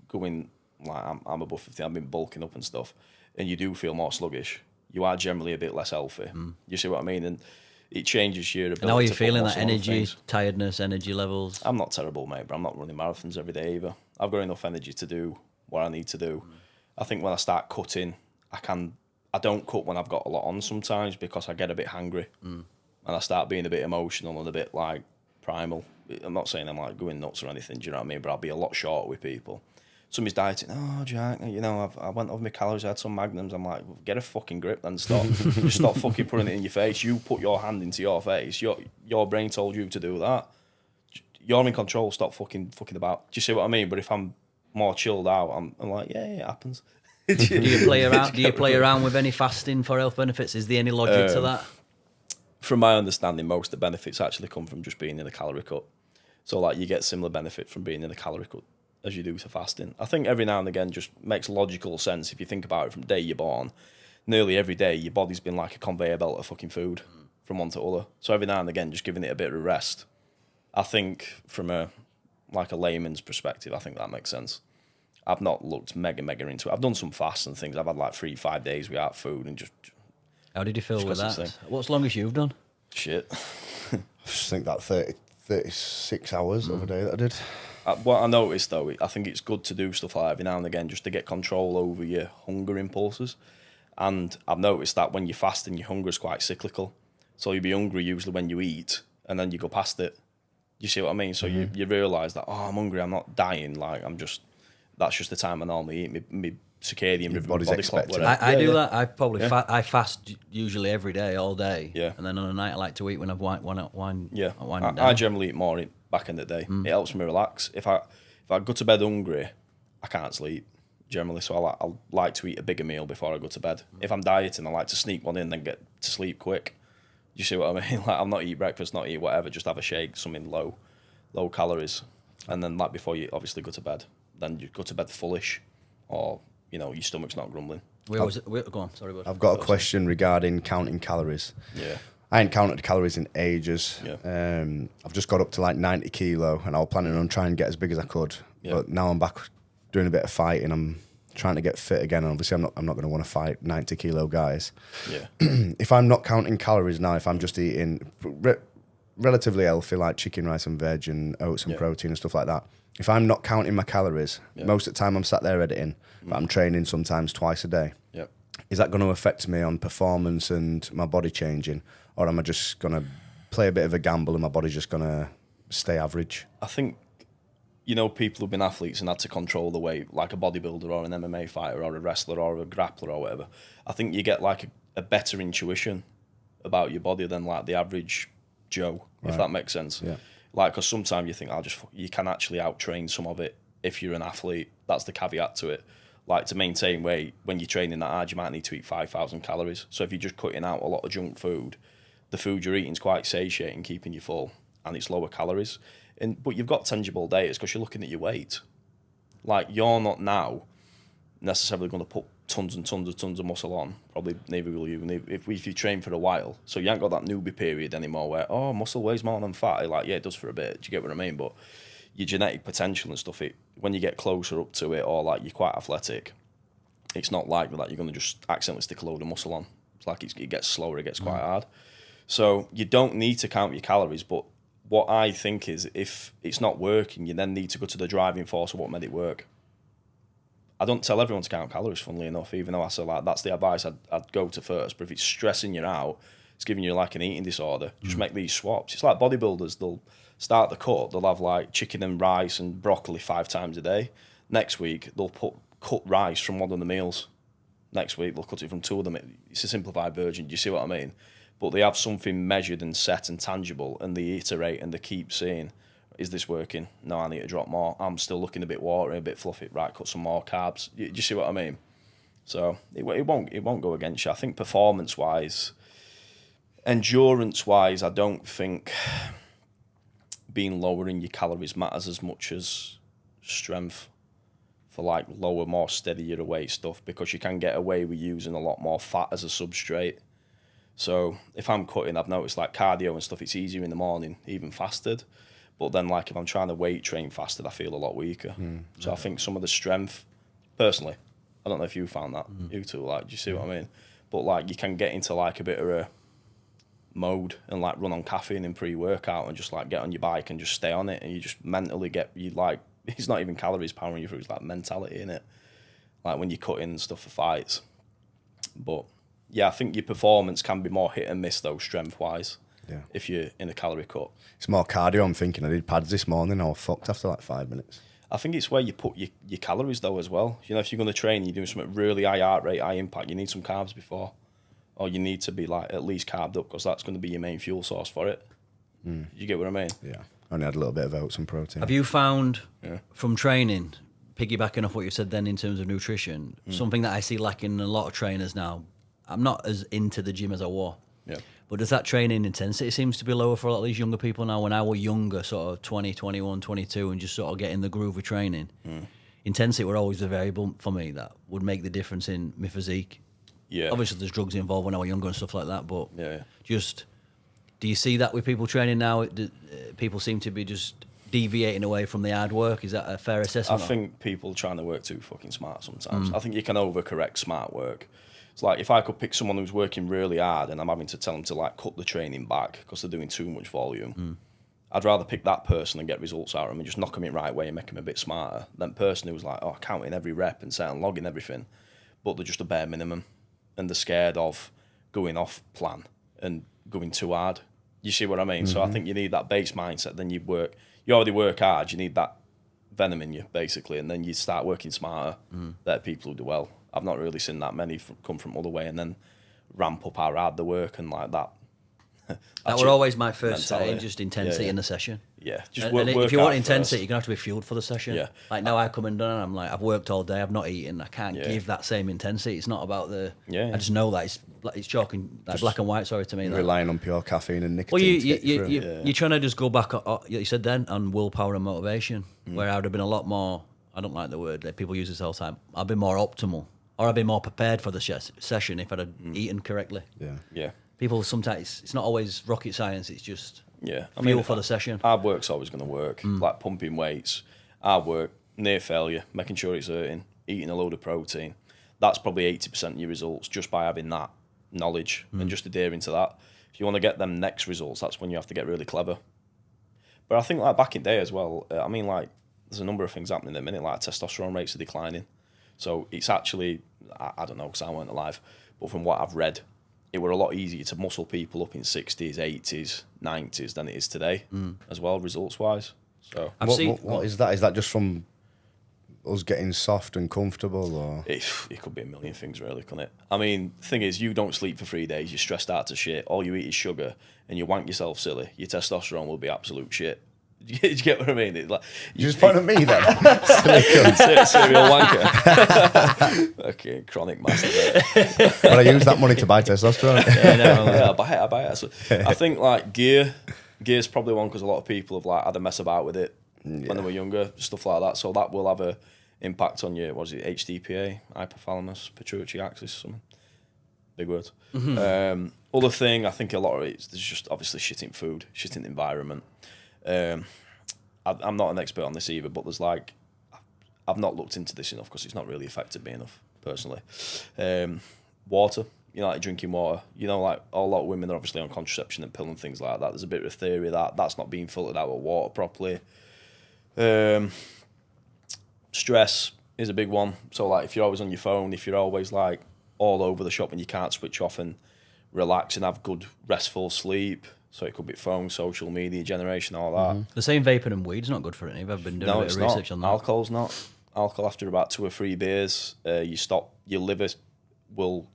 Speaker 2: going, like I'm above 15, I've been bulking up and stuff, and you do feel more sluggish. You are generally a bit less healthy. You see what I mean? And it changes your ability.
Speaker 3: And how are you
Speaker 2: to
Speaker 3: feeling?
Speaker 2: put
Speaker 3: That
Speaker 2: muscle on
Speaker 3: energy,
Speaker 2: things.
Speaker 3: tiredness, energy levels?
Speaker 2: I'm not terrible, mate, but I'm not running marathons every day either. I've got enough energy to do what I need to do. I think when I start cutting, I don't cut when I've got a lot on sometimes because I get a bit hangry. And I start being a bit emotional and a bit like primal. I'm not saying I'm like going nuts or anything, do you know what I mean? But I'll be a lot shorter with people. Somebody's dieting, oh, Jack, I went over my calories, I had some magnums. I'm like, well, get a fucking grip and stop. Just stop fucking putting it in your face. You put your hand into your face. Your brain told you to do that. You're in control, stop fucking about. Do you see what I mean? But if I'm more chilled out, I'm like, yeah, it happens.
Speaker 3: Do you play around with any fasting for health benefits? Is there any logic to that?
Speaker 2: From my understanding, most of the benefits actually come from just being in a calorie cut. So like you get similar benefit from being in a calorie cut as you do to fasting. I think every now and again just makes logical sense if you think about it from the day you're born. Nearly every day your body's been like a conveyor belt of fucking food from one to other. So every now and again just giving it a bit of a rest. I think from a layman's perspective, I think that makes sense. I've not looked mega into it. I've done some fasts and things. I've had like 3-5 days without food and just...
Speaker 3: How did you feel with that? What's the longest you've done?
Speaker 2: Shit.
Speaker 1: I just think that 36 hours of a day that I did.
Speaker 2: What I noticed though, I think it's good to do stuff like that every now and again just to get control over your hunger impulses. And I've noticed that when you're fasting, your hunger is quite cyclical. So you'll be hungry usually when you eat and then you go past it. You see what I mean? So you realise that, I'm hungry, I'm not dying. Like that's just the time I normally eat. My circadian rhythm,
Speaker 1: body's
Speaker 2: body clock,
Speaker 1: expecting
Speaker 2: whatever.
Speaker 3: I do that. I probably I fast usually every day, all day.
Speaker 2: Yeah.
Speaker 3: And then on a night I like to eat when I've winding down.
Speaker 2: I generally eat more back in the day. It helps me relax. If I go to bed hungry, I can't sleep generally. So I like to eat a bigger meal before I go to bed. If I'm dieting, I like to sneak one in and get to sleep quick. You see what I mean? Like I'll not eat breakfast, not eat whatever, just have a shake, something low calories, and then like before you obviously go to bed, then you go to bed fullish, or your stomach's not grumbling.
Speaker 3: Go on, sorry, bud.
Speaker 1: I've got a question regarding counting calories.
Speaker 2: Yeah.
Speaker 1: I ain't counted calories in ages.
Speaker 2: Yeah.
Speaker 1: I've just got up to like 90 kilo and I was planning on trying to get as big as I could.
Speaker 2: Yeah.
Speaker 1: But now I'm back doing a bit of fighting. I'm trying to get fit again. And obviously I'm not going to want to fight 90 kilo guys.
Speaker 2: Yeah.
Speaker 1: If I'm not counting calories now, if I'm just eating relatively healthy, like chicken, rice and veg and oats and protein and stuff like that, if I'm not counting my calories, most of the time I'm sat there editing, but I'm training sometimes twice a day.
Speaker 2: Yep.
Speaker 1: Is that going to affect me on performance and my body changing? Or am I just going to play a bit of a gamble and my body's just going to stay average?
Speaker 2: I think, you know, people who've been athletes and had to control the weight, like a bodybuilder or an MMA fighter or a wrestler or a grappler or whatever, I think you get like a better intuition about your body than like the average Joe, if that makes sense.
Speaker 1: Yeah.
Speaker 2: Like, because sometimes you think, you can actually out-train some of it if you're an athlete. That's the caveat to it. Like, to maintain weight, when you're training that hard, you might need to eat 5,000 calories. So if you're just cutting out a lot of junk food, the food you're eating is quite satiating, keeping you full, and it's lower calories. But you've got tangible data because you're looking at your weight. Like, you're not now necessarily going to put tons and tons of muscle on. Probably neither will you if you train for a while. So you ain't got that newbie period anymore where, oh, muscle weighs more than fat. Like, yeah, it does for a bit. Do you get what I mean? But your genetic potential and stuff, when you get closer up to it, or like you're quite athletic, it's not likely that you're going to just accidentally stick a load of muscle on. It's like it gets slower, it gets quite hard. So you don't need to count your calories, but what I think is if it's not working, you then need to go to the driving force of what made it work. I don't tell everyone to count calories, funnily enough, even though I say like that's the advice I'd go to first. But if it's stressing you out, it's giving you like an eating disorder, just make these swaps. It's like bodybuilders, they'll start the cut, they'll have like chicken and rice and broccoli 5 times a day. Next week, they'll cut rice from one of the meals. Next week, they'll cut it from 2 of them. It's a simplified version, do you see what I mean? But they have something measured and set and tangible, and they iterate and they keep saying, is this working? No, I need to drop more. I'm still looking a bit watery, a bit fluffy. Right, cut some more carbs. Do you see what I mean? So it won't go against you. I think performance-wise, endurance-wise, I don't think being lower in your calories matters as much as strength for like lower, more steadier weight stuff, because you can get away with using a lot more fat as a substrate. So if I'm cutting, I've noticed like cardio and stuff, it's easier in the morning, even fasted. But then like if I'm trying to weight train fasted, I feel a lot weaker. So I think some of the strength, personally, I don't know if you found that, you two, like, do you see what I mean? But like you can get into like a bit of a mode and like run on caffeine in pre-workout and just like get on your bike and just stay on it, and you just mentally it's not even calories powering you through, it's like mentality in it. Like when you're cutting stuff for fights. But yeah, I think your performance can be more hit and miss though, strength-wise. Yeah. If you're in a calorie cut.
Speaker 1: It's more cardio, I'm thinking. I did pads this morning, I was fucked after like 5 minutes.
Speaker 2: I think it's where you put your calories though as well. You know, if you're going to train, you're doing something really high heart rate, high impact, you need some carbs before. Or you need to be like at least carved up, because that's going to be your main fuel source for it. You get what I mean?
Speaker 1: Yeah. I only had a little bit of oats and protein.
Speaker 3: Have you found from training, piggybacking off what you said then in terms of nutrition, something that I see lacking in a lot of trainers now? I'm not as into the gym as I was.
Speaker 2: Yeah.
Speaker 3: But does that training intensity seems to be lower for a lot of these younger people now? When I was younger, sort of 20, 21, 22, and just sort of get in the groove of training, intensity were always the variable for me that would make the difference in my physique.
Speaker 2: Yeah.
Speaker 3: Obviously, there's drugs involved when I was younger and stuff like that, but
Speaker 2: yeah.
Speaker 3: Just, do you see that with people training now? People seem to be just deviating away from the hard work. Is that a fair assessment?
Speaker 2: I think people trying to work too fucking smart sometimes. I think you can overcorrect smart work. It's like if I could pick someone who's working really hard and I'm having to tell them to like cut the training back because they're doing too much volume, I'd rather pick that person and get results out of them and just knock them in right way and make them a bit smarter than person who's like, counting every rep and saying logging everything, but they're just a bare minimum and they're scared of going off plan and going too hard. You see what I mean? So I think you need that base mindset. Then you already work hard. You need that venom in you, basically, and then you start working smarter. They're people who do well. I've not really seen that many come from other way and then ramp up how hard they work and like that.
Speaker 3: That were always my first saying, just intensity in the session.
Speaker 2: Yeah, just
Speaker 3: work if you want intensity,
Speaker 2: first.
Speaker 3: you're going to have to be fueled for the session.
Speaker 2: Yeah.
Speaker 3: Like now I come and done and I'm like, I've worked all day, I've not eaten, I can't give that same intensity. It's not about the... I just know that it's chalk and like black and white, sorry to me.
Speaker 1: Relying on pure caffeine and nicotine.
Speaker 3: Well, you're trying to just go back, you said then, on willpower and motivation, where I would have been a lot more, I don't like the word, that people use this all the time, I've been more optimal, or I've been more prepared for the session if I'd have eaten correctly.
Speaker 2: Yeah.
Speaker 3: People sometimes, it's not always rocket science, it's just
Speaker 2: I
Speaker 3: fuel for the session.
Speaker 2: Hard work's always going to work, like pumping weights, hard work, near failure, making sure it's hurting, eating a load of protein. That's probably 80% of your results just by having that knowledge and just adhering to that. if you want to get them next results, that's when you have to get really clever. But I think like back in day as well, I mean like there's a number of things happening at the minute, like testosterone rates are declining. So it's actually, I don't know because I weren't alive, but from what I've read, it were a lot easier to muscle people up in 60s, 80s, 90s than it is today as well, results-wise. So
Speaker 1: what is that? Is that just from us getting soft and comfortable, or
Speaker 2: it could be a million things, really, couldn't it? I mean, the thing is, you don't sleep for 3 days, you're stressed out to shit, all you eat is sugar, and you wank yourself silly. Your testosterone will be absolute shit. Do you get what I mean? It's like,
Speaker 1: you just point at me then?
Speaker 2: Serial wanker. Okay, chronic masturbate.
Speaker 1: But I use that money to buy testosterone.
Speaker 2: Yeah, I buy it. So I think like gear's probably one because a lot of people have like had a mess about with it when they were younger, stuff like that. So that will have a impact on your, what is it, HDPA, hypothalamus, pituitary axis, something. Big words. Other thing, I think a lot of it is there's just obviously shitting food, shitting environment. I'm not an expert on this either, but there's like, I've not looked into this enough because it's not really affected me enough personally. Water, you know, like drinking water, you know, like a lot of women are obviously on contraception and pill and things like that. There's a bit of a theory that that's not being filtered out with water properly. Stress is a big one. So like if you're always on your phone, if you're always like all over the shop and you can't switch off and relax and have good restful sleep. So it could be phone, social media generation, all that.
Speaker 3: The same vaping and weed's not good for it. I've been doing a bit of research on that.
Speaker 2: Alcohol's not. Alcohol after about 2 or 3 beers, you stop. Your liver will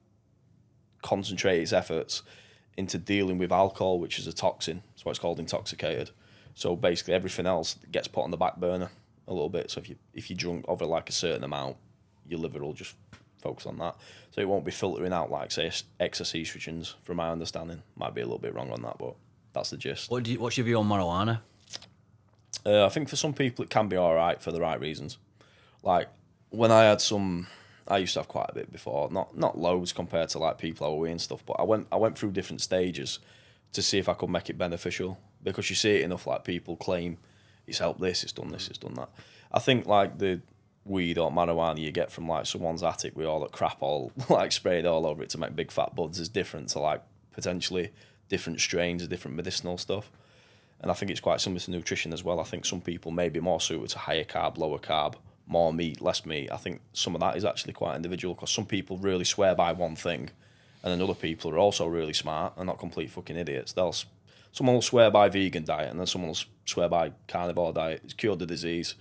Speaker 2: concentrate its efforts into dealing with alcohol, which is a toxin. That's why it's called intoxicated. So basically, everything else gets put on the back burner a little bit. So if you drunk over like a certain amount, your liver will just focus on that. So it won't be filtering out like say excess estrogens. From my understanding, might be a little bit wrong on that, but that's the gist.
Speaker 3: What's your view on marijuana?
Speaker 2: I think for some people it can be all right for the right reasons. Like when I used to have quite a bit before, not loads compared to like people over and stuff, but I went through different stages to see if I could make it beneficial, because you see it enough, like people claim it's helped this, it's done this, it's done that. I think like the weed or marijuana you get from like someone's attic with all that crap all like sprayed all over it to make big fat buds is different to like potentially different strains of different medicinal stuff. And I think it's quite similar to nutrition as well. I think some people may be more suited to higher carb, lower carb, more meat, less meat. I think some of that is actually quite individual, because some people really swear by one thing, and then other people are also really smart and not complete fucking idiots. Someone will swear by vegan diet, and then someone will swear by carnivore diet. It's cured the disease,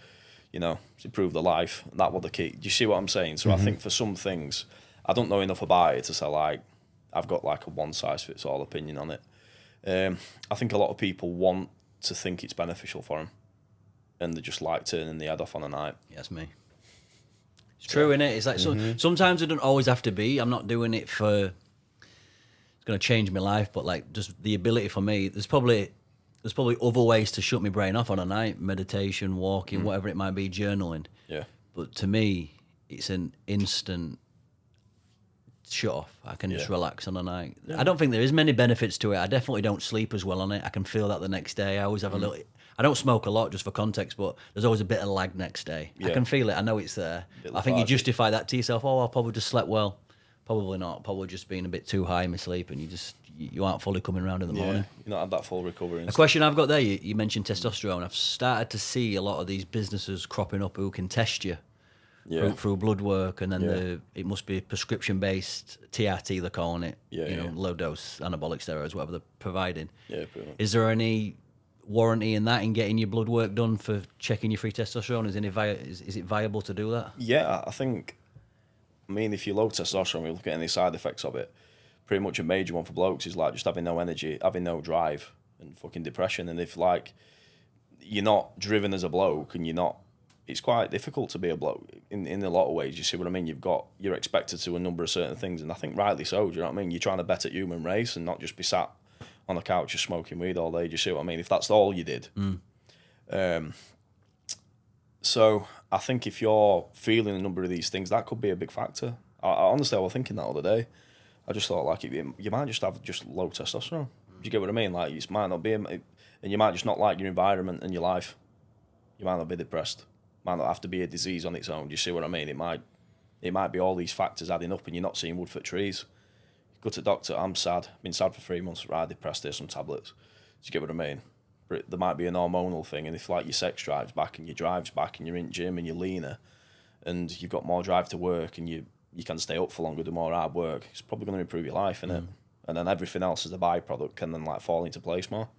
Speaker 2: you know, it's improved the life. That was the key. Do you see what I'm saying? So I think for some things, I don't know enough about it to say like, I've got like a one-size-fits-all opinion on it. I think a lot of people want to think it's beneficial for them, and they just like turning the head off on a night.
Speaker 3: Yeah, that's me. It's true, innit? It's like sometimes it don't always have to be. I'm not doing it for it's going to change my life, but like just the ability for me. There's probably other ways to shut my brain off on a night: meditation, walking, whatever it might be, journaling.
Speaker 2: Yeah.
Speaker 3: But to me, it's an instant shut off. I can just relax on a night. Yeah. I don't think there is many benefits to it. I definitely don't sleep as well on it. I can feel that the next day. I always have a little. I don't smoke a lot, just for context, but there's always a bit of lag next day. Yeah. I can feel it. I know it's there. I think you justify that to yourself. Oh, I probably just slept well. Probably not. Probably just being a bit too high in my sleep, and you aren't fully coming around in the morning.
Speaker 2: You're not had that full recovery.
Speaker 3: A question I've got there, you mentioned testosterone. I've started to see a lot of these businesses cropping up who can test you through blood work, and then it must be prescription-based TRT, they're calling it, low-dose anabolic steroids, whatever they're providing. Yeah, pretty much. Is there any warranty in that, in getting your blood work done for checking your free testosterone? Is it viable to do that?
Speaker 2: Yeah, I mean, if you're low testosterone, you look at any side effects of it, pretty much a major one for blokes is like just having no energy, having no drive, and fucking depression. And if like you're not driven as a bloke, and it's quite difficult to be a bloke in a lot of ways. You see what I mean? You're expected to a number of certain things, and I think rightly so. Do you know what I mean? You're trying to better human race and not just be sat on the couch just smoking weed all day. Do you see what I mean? If that's all you did. So I think if you're feeling a number of these things, that could be a big factor. Honestly, I was thinking that the other day. I just thought like you might just have just low testosterone. Do you get what I mean? Like it might not be, and you might just not like your environment and your life. You might not be depressed. Might not have to be a disease on its own. Do you see what I mean? It might be all these factors adding up, and you're not seeing wood for trees. go to the doctor, I'm sad. Been sad for 3 months, right, depressed, here's some tablets. Do you get what I mean? But there might be an hormonal thing, and if like your sex drives back and your drives back and you're in gym and you're leaner and you've got more drive to work and you can stay up for longer, do more hard work, it's probably going to improve your life, innit? And then everything else as a byproduct can then like fall into place more.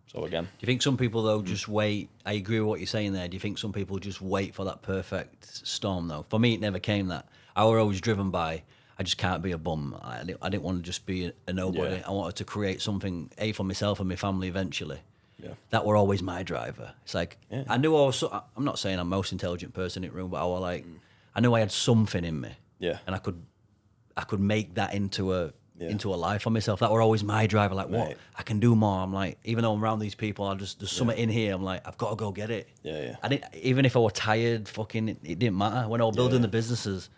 Speaker 2: So again,
Speaker 3: do you think some people though just wait? I agree with what you're saying there. Do you think some people just wait for that perfect storm though? For me, it never came that. I was always driven by, I just can't be a bum. I didn't want to just be a nobody.
Speaker 2: Yeah.
Speaker 3: I wanted to create something, A, for myself and my family eventually.
Speaker 2: Yeah.
Speaker 3: That were always my driver. It's like, I knew I was, I'm not saying I'm the most intelligent person in the room, but I was like, I knew I had something in me.
Speaker 2: Yeah.
Speaker 3: And I could make that into a life for myself. That were always my driver. Like, what? I can do more. I'm like, even though I'm around these people, there's something in here. I'm like, I've got to go get it.
Speaker 2: Yeah.
Speaker 3: I didn't, even if I was tired, it didn't matter. When I was building the businesses,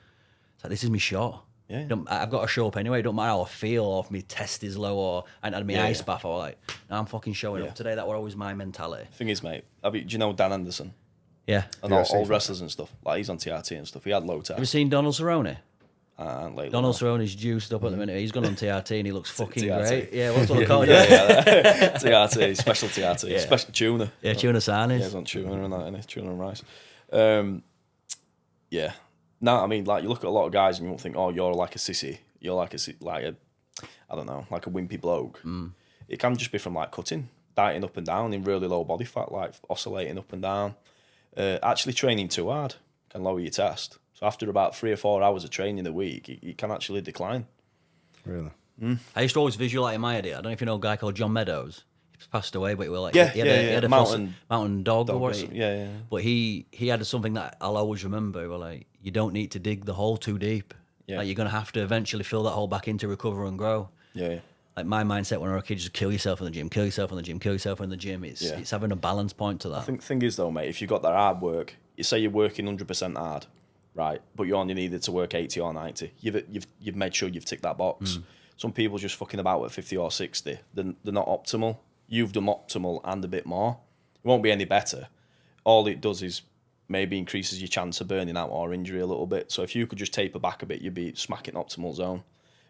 Speaker 3: it's like, this is my shot.
Speaker 2: Yeah.
Speaker 3: I've got to show up anyway. It don't matter how I feel or if my test is low or I had my ice bath. I was like, no, I'm fucking showing up today. That were always my mentality.
Speaker 2: Thing is, mate, do you know Dan Anderson?
Speaker 3: Yeah.
Speaker 2: And all wrestlers and stuff. Like, he's on TRT and stuff. He had low test.
Speaker 3: Have you seen Donald Cerrone?
Speaker 2: Lately,
Speaker 3: Donald Cerrone's juiced up at the minute. He's gone on TRT and he looks fucking
Speaker 2: TRT.
Speaker 3: great. Yeah, what's what they call it?
Speaker 2: TRT, special TRT, special tuna.
Speaker 3: Yeah, tuna sarnies.
Speaker 2: Yeah, he's on tuna and that, innit? Tuna and rice. Yeah. No, I mean, like, you look at a lot of guys and you won't think, oh, you're like a sissy. You're like I don't know, like a wimpy bloke. It can just be from like cutting, dieting up and down in really low body fat, like oscillating up and down. Actually training too hard can lower your test. So after about 3 or 4 hours of training a week, it can actually decline.
Speaker 1: Really?
Speaker 3: I used to always visualize in my idea. I don't know if you know a guy called John Meadows. He's passed away, but he was like, he had a mountain dog or what?
Speaker 2: Yeah.
Speaker 3: But he had something that I'll always remember. He was like, you don't need to dig the hole too deep.
Speaker 2: Yeah.
Speaker 3: Like, you're gonna have to eventually fill that hole back in to recover and grow.
Speaker 2: Yeah.
Speaker 3: Like, my mindset when I was a kid, just kill yourself in the gym, kill yourself in the gym, kill yourself in the gym. It's having a balance point to that.
Speaker 2: I think the thing is though, mate, if you've got that hard work, you say you're working 100% hard, right? But you only needed to work 80 or 90. You've made sure you've ticked that box. Some people just fucking about at 50 or 60. They're not optimal. You've done optimal and a bit more. It won't be any better. All it does is maybe increases your chance of burning out or injury a little bit. So if you could just taper back a bit, you'd be smacking optimal zone.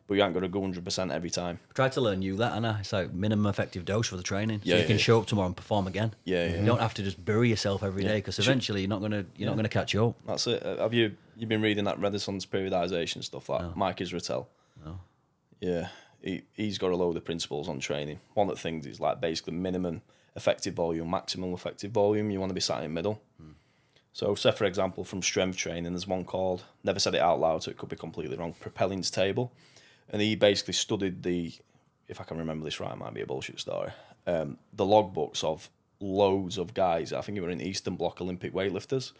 Speaker 2: But you ain't got to go 100% every time.
Speaker 3: I tried to learn you that, and it's like minimum effective dose for the training, so
Speaker 2: Yeah,
Speaker 3: you can show up tomorrow and perform again.
Speaker 2: Yeah.
Speaker 3: You don't have to just bury yourself every day, because eventually you're not gonna catch up.
Speaker 2: That's it. Have you been reading that Renaissance periodization stuff like Mike Israetel?
Speaker 3: No.
Speaker 2: Yeah, he's got a load of principles on training. One of the things is like basically minimum effective volume, maximum effective volume. You want to be sat in the middle. So, say for example, from strength training, there's one called, never said it out loud, so it could be completely wrong, Propelling's table. And he basically studied if I can remember this right, it might be a bullshit story, the logbooks of loads of guys. I think they were in Eastern Bloc Olympic weightlifters.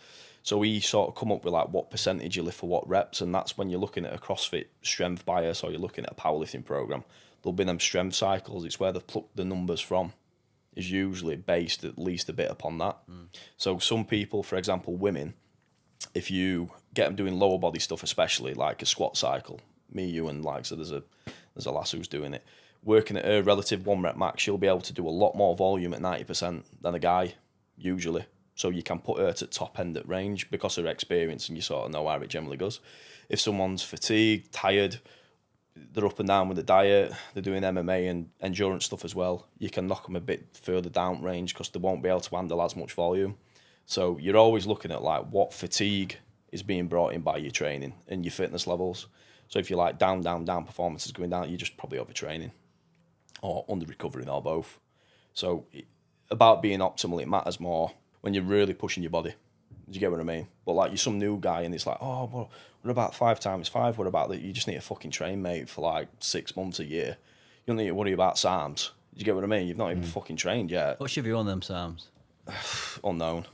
Speaker 2: So he sort of come up with like what percentage you lift for what reps, and that's when you're looking at a CrossFit strength bias or you're looking at a powerlifting program. There'll be them strength cycles. It's where they've plucked the numbers from. Is usually based at least a bit upon that. So some people, for example, women, if you get them doing lower body stuff, especially like a squat cycle, me, you, and like, so there's a lass who's doing it, working at her relative 1 rep max, she'll be able to do a lot more volume at 90% than a guy usually. So you can put her to top end at range because of her experience, and you sort of know how it generally goes. If someone's fatigued, tired, they're up and down with the diet, they're doing MMA and endurance stuff as well, you can knock them a bit further down range because they won't be able to handle as much volume. So you're always looking at like what fatigue is being brought in by your training and your fitness levels. So if you're like down, performance is going down, you're just probably overtraining or under-recovering or both. So about being optimal, it matters more when you're really pushing your body. Do you get what I mean? But like, you're some new guy and it's like, oh, well, what about 5 times 5? What about that? You just need to fucking train, mate, for like 6 months, a year. You don't need to worry about SARMs. Do you get what I mean? You've not even fucking trained yet.
Speaker 3: What's your view on them SARMs?
Speaker 2: Unknown.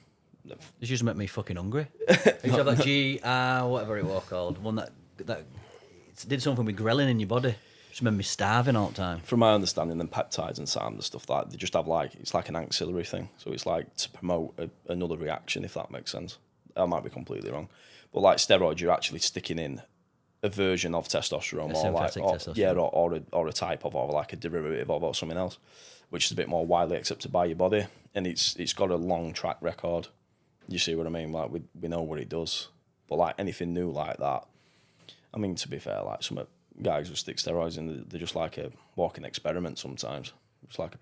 Speaker 3: This used to make me fucking hungry. I used to have that whatever it was called, one that did something with ghrelin in your body. Just made me starving all the time.
Speaker 2: From my understanding, then peptides and SARMs and stuff like that, they just have like, it's like an auxiliary thing. So it's like to promote another reaction, if that makes sense. I might be completely wrong. But like steroids, you're actually sticking in a version of testosterone, or a type of, or like a derivative of, or something else, which is a bit more widely accepted by your body. And it's got a long track record. You see what I mean? Like, we know what it does. But like anything new like that, I mean, to be fair, like guys who stick steroids in, they're just like a walking experiment sometimes. It's like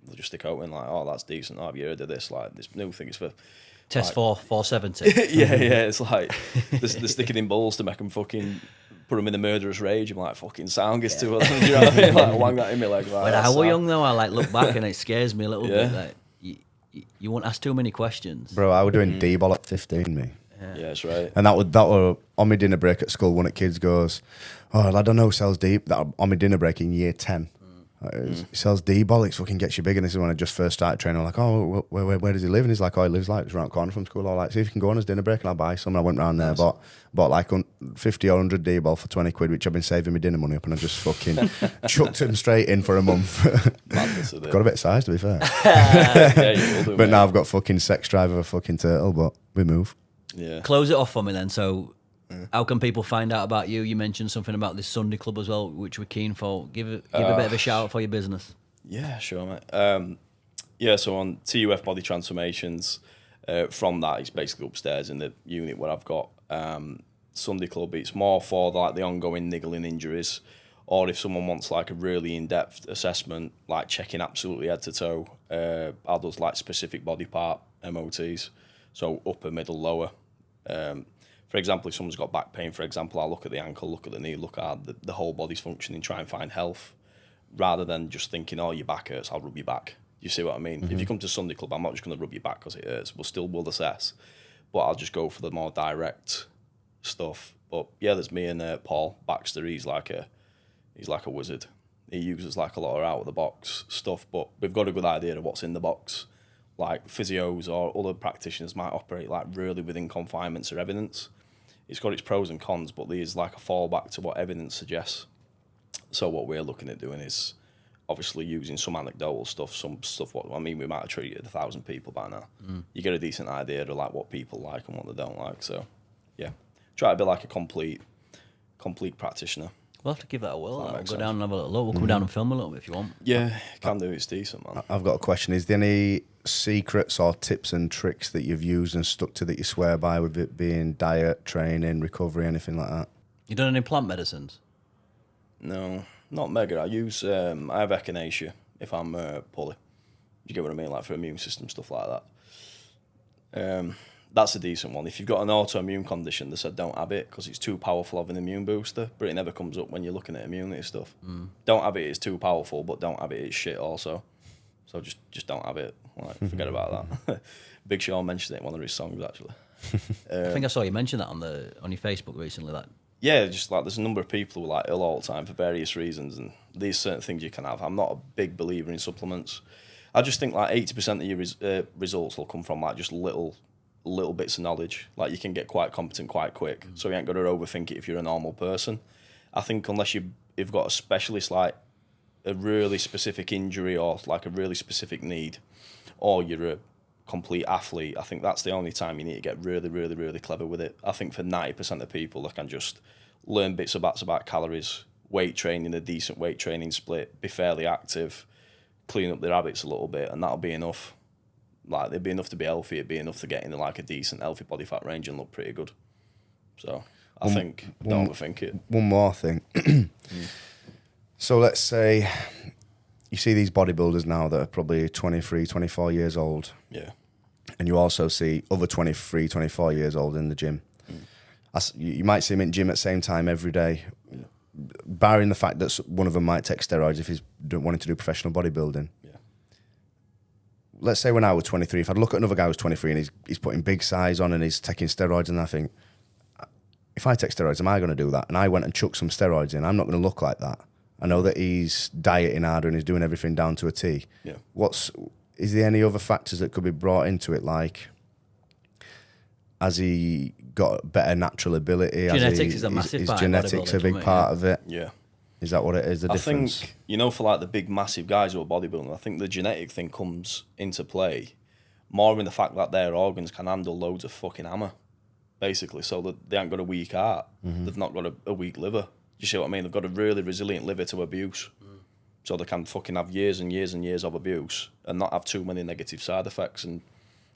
Speaker 2: they'll just stick out in like, oh, that's decent. Oh, have you heard of this? Like this new thing is for
Speaker 3: Test
Speaker 2: like,
Speaker 3: 470.
Speaker 2: yeah. It's like they're sticking in balls to make them fucking put them in a murderous rage. I'm like, fucking sound gets to them. You know what I mean? Like wang that in me like.
Speaker 3: When I was young though, I like look back and it scares me a little bit. Like you won't ask too many questions.
Speaker 1: Bro, I was doing D-ball at 15, me.
Speaker 2: Yeah, that's right.
Speaker 1: And that were on my dinner break at school. One of the kids goes, "Oh, lad, I know sells deep." That on my dinner break in year 10. He sells D-ball. It fucking gets you big. And this is when I just first started training. I'm like, "Oh, where does he live?" And he's like, "Oh, he lives like just around the corner from school." I'm like, "See if you can go on his dinner break and I'll buy some." And I went round there, bought like 50 or 100 D-ball for 20 quid, which I've been saving my dinner money up, and I just fucking chucked him straight in for a month. Got a bit of size, to be fair.
Speaker 2: Yeah, you will do,
Speaker 1: But
Speaker 2: mate.
Speaker 1: now I've got fucking sex drive of a fucking turtle, but we move.
Speaker 2: Yeah.
Speaker 3: Close it off for me then. So, how can people find out about you? You mentioned something about this Sunday club as well, which we're keen for. Give a bit of a shout out for your business.
Speaker 2: Yeah, sure, mate. Yeah, so on TUF Body Transformations, from that, it's basically upstairs in the unit where I've got Sunday Club. It's more for like the ongoing niggling injuries, or if someone wants like a really in-depth assessment, like checking absolutely head to toe, I'll do like specific body part MOTs, so upper, middle, lower. For example, if someone's got back pain, for example, I'll look at the ankle, look at the knee, look at the whole body's functioning, try and find health, rather than just thinking, oh, your back hurts, I'll rub your back. You see what I mean? If you come to Sunday Club, I'm not just going to rub your back because it hurts. We'll assess. But I'll just go for the more direct stuff. But yeah, there's me and Paul Baxter. He's like a wizard. He uses like a lot of out of the box stuff, but we've got a good idea of what's in the box. Like physios or other practitioners might operate like really within confinements or evidence. It's got its pros and cons, but there's like a fallback to what evidence suggests. So what we're looking at doing is obviously using some anecdotal stuff, some stuff. We might have treated 1,000 people by now. You get a decent idea of like what people like and what they don't like. So yeah, try to be like a complete practitioner.
Speaker 3: We'll have to give that a whirl. We'll go
Speaker 2: sense.
Speaker 3: down and have a little look. We'll come down and film a little bit if you want.
Speaker 2: Yeah, can do. It's decent, man.
Speaker 1: I've got a question. Is there any secrets or tips and tricks that you've used and stuck to that you swear by, with it being diet, training, recovery, anything like that?
Speaker 3: You done any plant medicines?
Speaker 2: No, not mega. I use I have echinacea if I'm poorly. You get what I mean? Like for immune system stuff like that. That's a decent one. If you've got an autoimmune condition, they said don't have it because it's too powerful of an immune booster, but it never comes up when you're looking at immunity stuff. Don't have it, it's too powerful, but don't have it, it's shit also. So just don't have it. Like, forget about that. Big Sean mentioned it in one of his songs, actually.
Speaker 3: I think I saw you mention that on your Facebook recently. That
Speaker 2: Yeah, just like there's a number of people who are like ill all the time for various reasons, and these certain things you can have. I'm not a big believer in supplements. I just think like 80% of your results will come from like just little bits of knowledge. Like you can get quite competent quite quick, so you ain't got to overthink it if you're a normal person. I think unless you've got a specialist, like a really specific injury or like a really specific need, or you're a complete athlete, I think that's the only time you need to get really, really, really clever with it. I think for 90% of people, they can just learn bits and bats about calories, weight training, a decent weight training split, be fairly active, clean up their habits a little bit, and that'll be enough. Like, it'd be enough to be healthy, it'd be enough to get into like a decent healthy body fat range and look pretty good. So I think don't overthink it.
Speaker 1: One more thing. So let's say you see these bodybuilders now that are probably 23, 24 years old.
Speaker 2: Yeah.
Speaker 1: And you also see other 23, 24 years old in the gym. You might see them in gym at the same time every day, barring the fact that one of them might take steroids if he's wanting to do professional bodybuilding.
Speaker 2: Yeah.
Speaker 1: Let's say when I was 23, if I'd look at another guy who's 23 and he's putting big size on and he's taking steroids, and I think, if I take steroids, am I going to do that? And I went and chucked some steroids in, I'm not going to look like that. I know that he's dieting harder and he's doing everything down to a T.
Speaker 2: Yeah.
Speaker 1: Is there any other factors that could be brought into it? Like, has he got better natural ability?
Speaker 3: Genetics is a massive part.
Speaker 1: Is genetics a big part of it?
Speaker 2: Yeah.
Speaker 1: Is that what it is, the difference?
Speaker 2: I think, for like the big massive guys who are bodybuilding, I think the genetic thing comes into play more in the fact that their organs can handle loads of fucking hammer, basically, so that they ain't got a weak heart. They've not got a weak liver. You see what I mean? They've got a really resilient liver to abuse. So they can fucking have years and years and years of abuse and not have too many negative side effects. And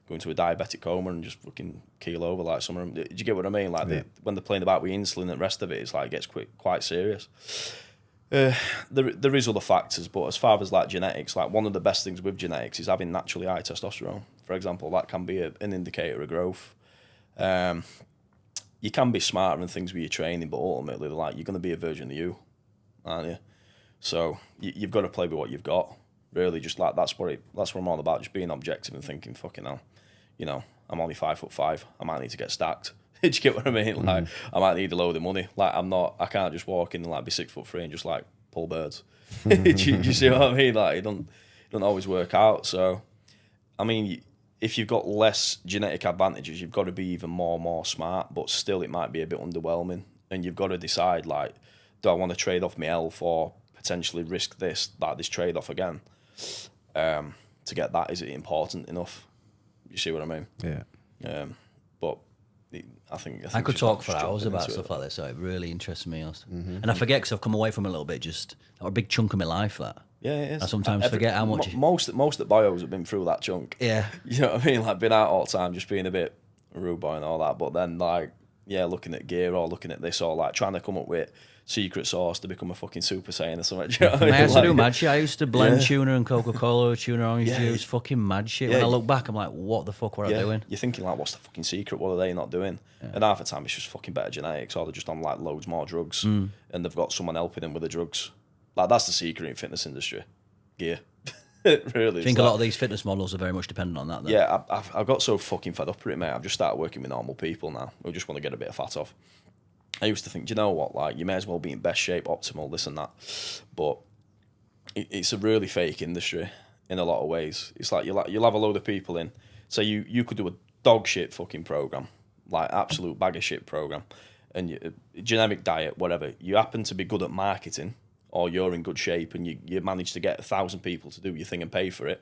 Speaker 2: go into a diabetic coma and just fucking keel over like some of them. Do you get what I mean? Like when they're playing about with insulin and the rest of it, it's like it gets quite serious. There is other factors, but as far as like genetics, like one of the best things with genetics is having naturally high testosterone. For example, that can be an indicator of growth. You can be smarter in things with your training, but ultimately, like you're going to be a version of you, aren't you? So you've got to play with what you've got. Really, just like that's what I'm all about. Just being objective and thinking, fucking hell, you know, I'm only 5'5". I might need to get stacked. Do you get what I mean? Like, I might need a load of money. Like, I can't just walk in and like be 6'3" and just like pull birds. do you see what I mean? Like, it don't always work out. So, I mean, if you've got less genetic advantages, you've got to be even more smart. But still, it might be a bit underwhelming, and you've got to decide like, do I want to trade off my health or potentially risk this trade off again? To get that, is it important enough? You see what I mean?
Speaker 1: Yeah.
Speaker 2: But I think
Speaker 3: I could talk for hours about stuff like this, so it really interests me. And I forget because I've come away from it a little bit. Just a big chunk of my life. That
Speaker 2: it is.
Speaker 3: I sometimes forget how much.
Speaker 2: Most at bios have been through that chunk.
Speaker 3: Yeah,
Speaker 2: you know what I mean. Like been out all the time, just being a bit rude boy and all that. But then like looking at gear or looking at this or like trying to come up with secret sauce to become a fucking Super Saiyan or something. Do you know what I mean?
Speaker 3: I used to do mad shit. I used to blend tuna and Coca-Cola with tuna orange juice. Fucking mad shit. When I look back, I'm like, what the fuck were I doing?
Speaker 2: You're thinking like, what's the fucking secret? What are they not doing? And half the time it's just fucking better genetics, or they're just on like loads more drugs and they've got someone helping them with the drugs. Like that's the secret in fitness industry. Gear. Really.
Speaker 3: I think a lot of these fitness models are very much dependent on that. Then.
Speaker 2: Yeah, I've got so fucking fed up with it, mate. I've just started working with normal people now who just want to get a bit of fat off. I used to think, do you know what? Like, you may as well be in best shape, optimal, this and that. But it's a really fake industry in a lot of ways. It's like you'll have a load of people in. So you could do a dog shit fucking program, like absolute bag of shit program, and generic diet, whatever. You happen to be good at marketing, or you're in good shape, and you manage to get 1,000 people to do your thing and pay for it.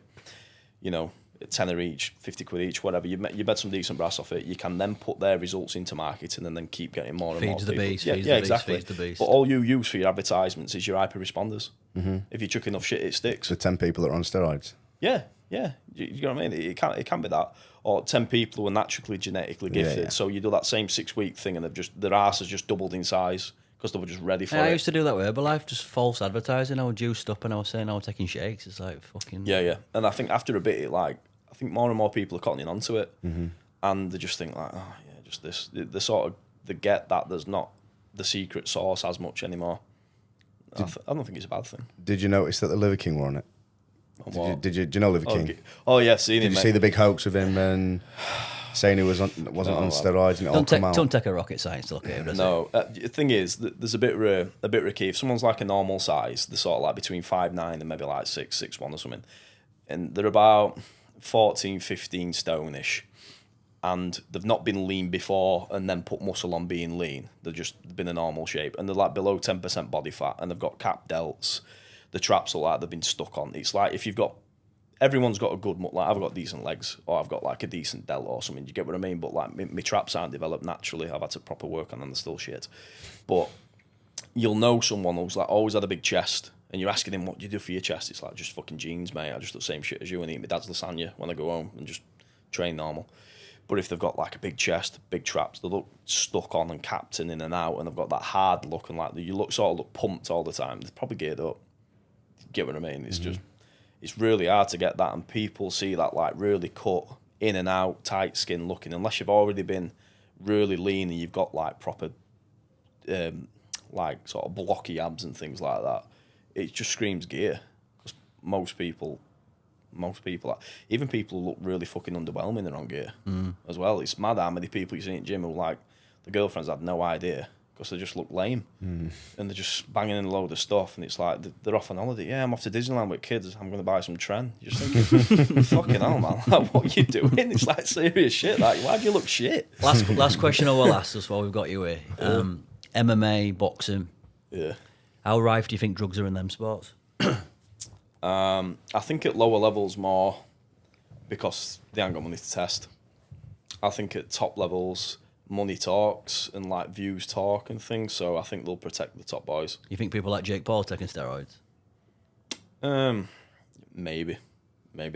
Speaker 2: You know, £10 each, 50 quid each, whatever. You bet some decent brass off it. You can then put their results into marketing and then keep getting more and more people.
Speaker 3: Feeds the beast.
Speaker 2: But all you use for your advertisements is your hyper responders. If you chuck enough shit, it sticks.
Speaker 1: So 10 people that are on steroids.
Speaker 2: Yeah. You know what I mean? It can be that. Or 10 people who are naturally genetically gifted.
Speaker 1: Yeah.
Speaker 2: So you do that same 6-week thing and their arse has just doubled in size because they were just ready for it.
Speaker 3: I used to do that with Herbalife, just false advertising. I was juiced up and I was saying I was taking shakes. It's like fucking...
Speaker 2: Yeah. And I think after a bit, I think more and more people are cottoning onto it. And they just think like, oh yeah, just this. They get that there's not the secret sauce as much anymore. I don't think it's a bad thing.
Speaker 1: Did you notice that the Liver King were on it? Do you know Liver King?
Speaker 2: Oh yeah, I've seen him.
Speaker 1: Did you see the big hoax of him and saying he wasn't on steroids and it all come out?
Speaker 3: Don't take a rocket science to look at him, does
Speaker 2: it? The thing is, there's a bit of key. If someone's like a normal size, they're sort of like between 5'9" and maybe like 6'1" or something, and they're about 14, 15 stone-ish, and they've not been lean before and then put muscle on being lean. They've just been a normal shape, and they're like below 10% body fat, and they've got cap delts. The traps are like they've been stuck on. It's like if everyone's got a good, like I've got decent legs, or I've got like a decent delt or something. Do you get what I mean? But like my traps aren't developed naturally. I've had to proper work on them. They're still shit. But you'll know someone who's like always had a big chest, and you're asking him, what do you do for your chest? It's like, just fucking jeans, mate. I just do the same shit as you and eat my dad's lasagna when I go home and just train normal. But if they've got like a big chest, big traps, they look stuck on and capped and in and out, and they've got that hard look and like you look pumped all the time. They're probably geared up. Get what I mean? It's just, it's really hard to get that, and people see that like really cut in and out, tight skin looking. Unless you've already been really lean and you've got like proper, like sort of blocky abs and things like that, it just screams gear. Because most people, even people who look really fucking underwhelming, they're on gear as well. It's mad how many people you see in the gym who like the girlfriends have no idea. Because they just look lame, and they're just banging in a load of stuff, and it's like they're off on holiday. Yeah, I'm off to Disneyland with kids. I'm going to buy some Tren. You're just thinking, fucking hell, man, like, what are you doing? It's like serious shit. Like, why do you look shit?
Speaker 3: Last question I will ask us while we've got you here. MMA, boxing.
Speaker 2: Yeah.
Speaker 3: How rife do you think drugs are in them sports?
Speaker 2: I think at lower levels more because they ain't got money to test. I think at top levels, money talks and like views talk and things, so I think they'll protect the top boys.
Speaker 3: You think people like Jake Paul taking steroids?
Speaker 2: Maybe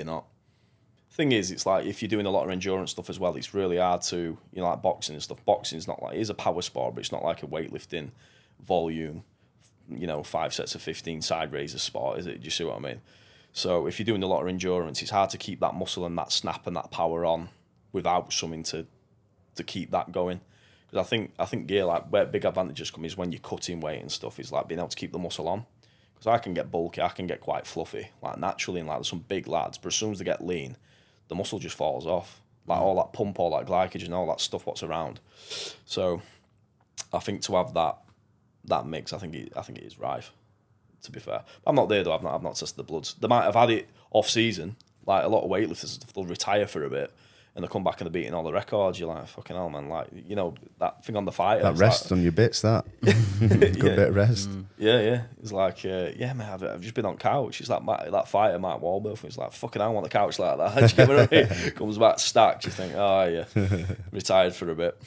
Speaker 2: not. thing is, it's like if you're doing a lot of endurance stuff as well, it's really hard to, like boxing and stuff. Boxing's not like, it is a power sport, but it's not like a weightlifting volume, 5 sets of 15 side raiser sport, is it? Do you see what I mean? So if you're doing a lot of endurance, it's hard to keep that muscle and that snap and that power on without something to keep that going. Because I think gear, like where big advantages come is when you're cutting weight and stuff, is like being able to keep the muscle on. Because I can get bulky, I can get quite fluffy, like naturally, and like there's some big lads, but as soon as they get lean, the muscle just falls off. Like all that pump, all that glycogen, all that stuff what's around. So I think to have that mix, I think it is rife, to be fair. I'm not there though, I've not tested the bloods. They might have had it off season, like a lot of weightlifters, they'll retire for a bit and they'll come back and they're beating all the records. You're like, fucking hell, man. Like, that thing on the fighter.
Speaker 1: That rest on your bits, that. Good bit of rest.
Speaker 2: Yeah. It's like, man, I've just been on couch. It's like that fighter, Mark Wahlberg. It's like, fucking hell, I want the couch like that. Do you get what I mean? Comes back stacked. You think, oh, yeah, retired for a bit.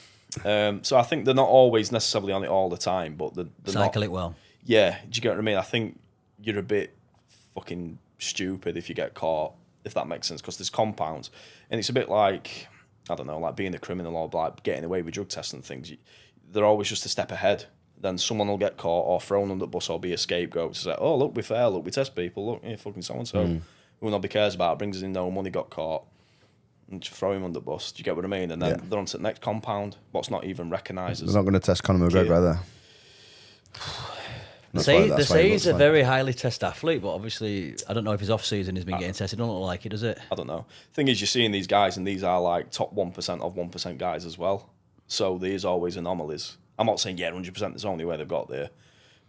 Speaker 2: So I think they're not always necessarily on it all the time, but they're
Speaker 3: Cycle
Speaker 2: not,
Speaker 3: it well.
Speaker 2: Yeah, do you get what I mean? I think you're a bit fucking stupid if you get caught, if that makes sense, because there's compounds. And it's a bit like, I don't know, like being a criminal or like getting away with drug tests and things. They're always just a step ahead. Then someone will get caught or thrown under the bus or be a scapegoat to say, oh, look, we're fair, look, we test people, look, yeah, fucking so-and-so. Who nobody cares about, brings us in no money, got caught, and just throw him under the bus. Do you get what I mean? And then they're on to the next compound, what's not even recognised as...
Speaker 1: They're not going to test Conor McGregor either.
Speaker 3: They say he's a very highly tested athlete, but obviously, I don't know if his off-season has been getting tested. It don't look like it, does it?
Speaker 2: I don't know. Thing is, you're seeing these guys, and these are like top 1% of 1% guys as well. So there's always anomalies. I'm not saying, 100% there's only way they've got there.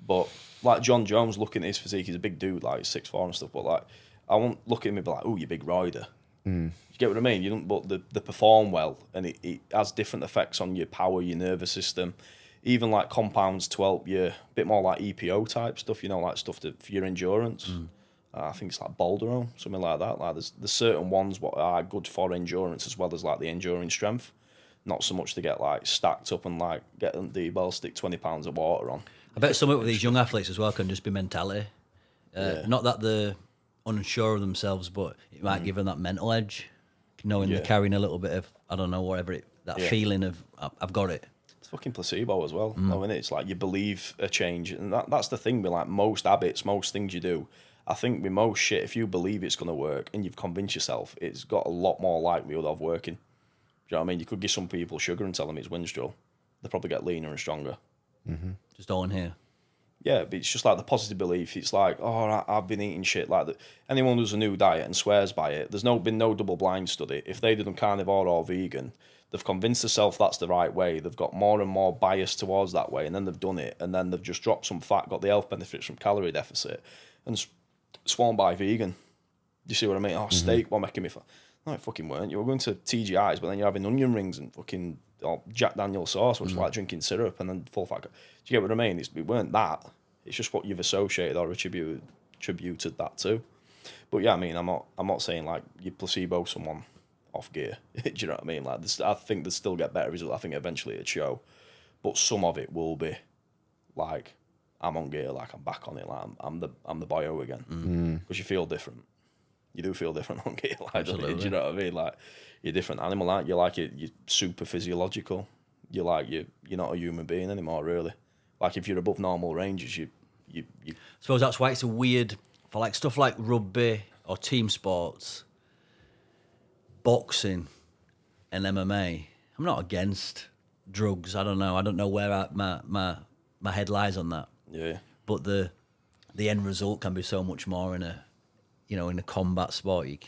Speaker 2: But like John Jones, looking at his physique, he's a big dude, like 6'4" and stuff, but like, I won't look at him and be like, oh, you big rider. You get what I mean? You don't, but they perform well, and it has different effects on your power, your nervous system. Even like compounds to help you, a bit more like EPO type stuff, like stuff for your endurance. I think it's like Waldron, something like that. Like there's certain ones what are good for endurance as well as like the enduring strength. Not so much to get like stacked up and like get on D-ball, stick 20 pounds of water on.
Speaker 3: I bet some of these young athletes as well can just be mentality. Not that they're unsure of themselves, but it might give them that mental edge, knowing they're carrying a little bit of, I don't know, whatever feeling of, I've got it.
Speaker 2: Fucking placebo as well, though, innit? It's like you believe a change, and that's the thing with like most habits, most things you do. I think with most shit, if you believe it's gonna work and you've convinced yourself, it's got a lot more likelihood of working. Do you know what I mean? You could give some people sugar and tell them it's Winstrol, they'll probably get leaner and stronger.
Speaker 3: Just all in here.
Speaker 2: Yeah, but it's just like the positive belief. It's like, oh, I've been eating shit like that. Anyone who does a new diet and swears by it, there's been no double blind study. If they did carnivore or vegan, they've convinced themselves that's the right way. They've got more and more bias towards that way, and then they've done it, and then they've just dropped some fat, got the health benefits from calorie deficit, and sworn by vegan. Do you see what I mean? Oh, steak, what making me fat? No, it fucking weren't. You were going to TGI's, but then you're having onion rings and fucking Jack Daniel sauce, which is like drinking syrup, and then full fat. Do you get what I mean? It weren't that. It's just what you've associated or attributed that to. But yeah, I mean, I'm not saying like you placebo someone off gear. Do you know what I mean? Like this, I think they still get better results. I think eventually it'd show, but some of it will be like I'm on gear, like I'm back on it, like I'm the bio again, because you feel different. You do feel different on gear, like, don't you? Do you know what I mean? Like you're a different animal, like you're super physiological. You're not a human being anymore, really. Like if you're above normal ranges, you. I
Speaker 3: suppose that's why it's a weird for like stuff like rugby or team sports, boxing, and MMA. I'm not against drugs. I don't know where my head lies on that.
Speaker 2: Yeah.
Speaker 3: But the end result can be so much more in a combat sport. You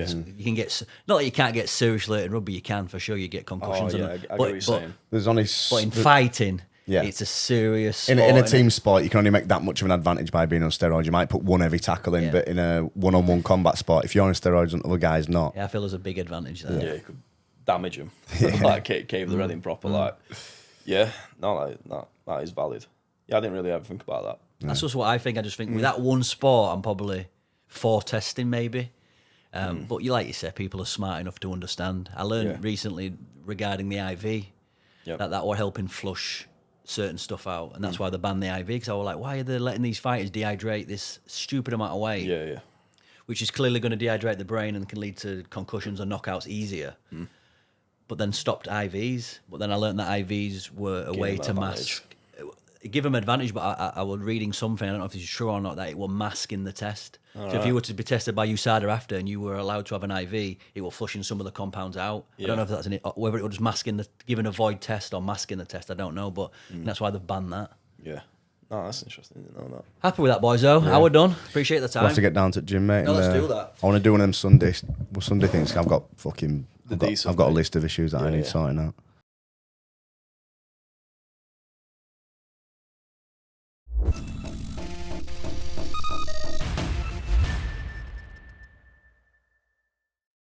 Speaker 3: can get, not that you can't get seriously in rugby. You can for sure. You get concussions.
Speaker 2: I get what you're saying.
Speaker 1: There's only
Speaker 3: but in fighting. Yeah. It's a serious sport.
Speaker 1: In a team sport, you can only make that much of an advantage by being on steroids. You might put one heavy tackle in, but in a one-on-one combat sport, if you're on steroids and other guys not.
Speaker 3: Yeah, I feel there's a big advantage there.
Speaker 2: Yeah, you could damage them. Like cave the red in proper. Like, that is valid. Yeah, I didn't really ever think about that.
Speaker 3: That's just what I think. I just think with that one sport, I'm probably for testing maybe. But like you said, people are smart enough to understand. I learned recently regarding the IV that were helping flush certain stuff out, and that's why they banned the IV, because I was like, why are they letting these fighters dehydrate this stupid amount of weight? which is clearly going to dehydrate the brain and can lead to concussions or knockouts easier. But then stopped IVs. But then I learned that IVs were a way to mask. Give them advantage, but I was reading something, I don't know if this is true or not, that it will mask in the test. So if you were to be tested by USADA after and you were allowed to have an IV, it will flush in some of the compounds out. I don't know if that's whether it will just mask in giving a void test or masking the test, I don't know, but that's why they've banned that.
Speaker 2: Yeah. No, that's interesting. I didn't know that.
Speaker 3: Happy with that, boys, though. How we're done. Appreciate the time.
Speaker 1: We'll have to get down to the gym, mate.
Speaker 3: No, let's do that.
Speaker 1: I want to do one of them Sunday things. I've got fucking... I've got a list of issues that I need sorting out.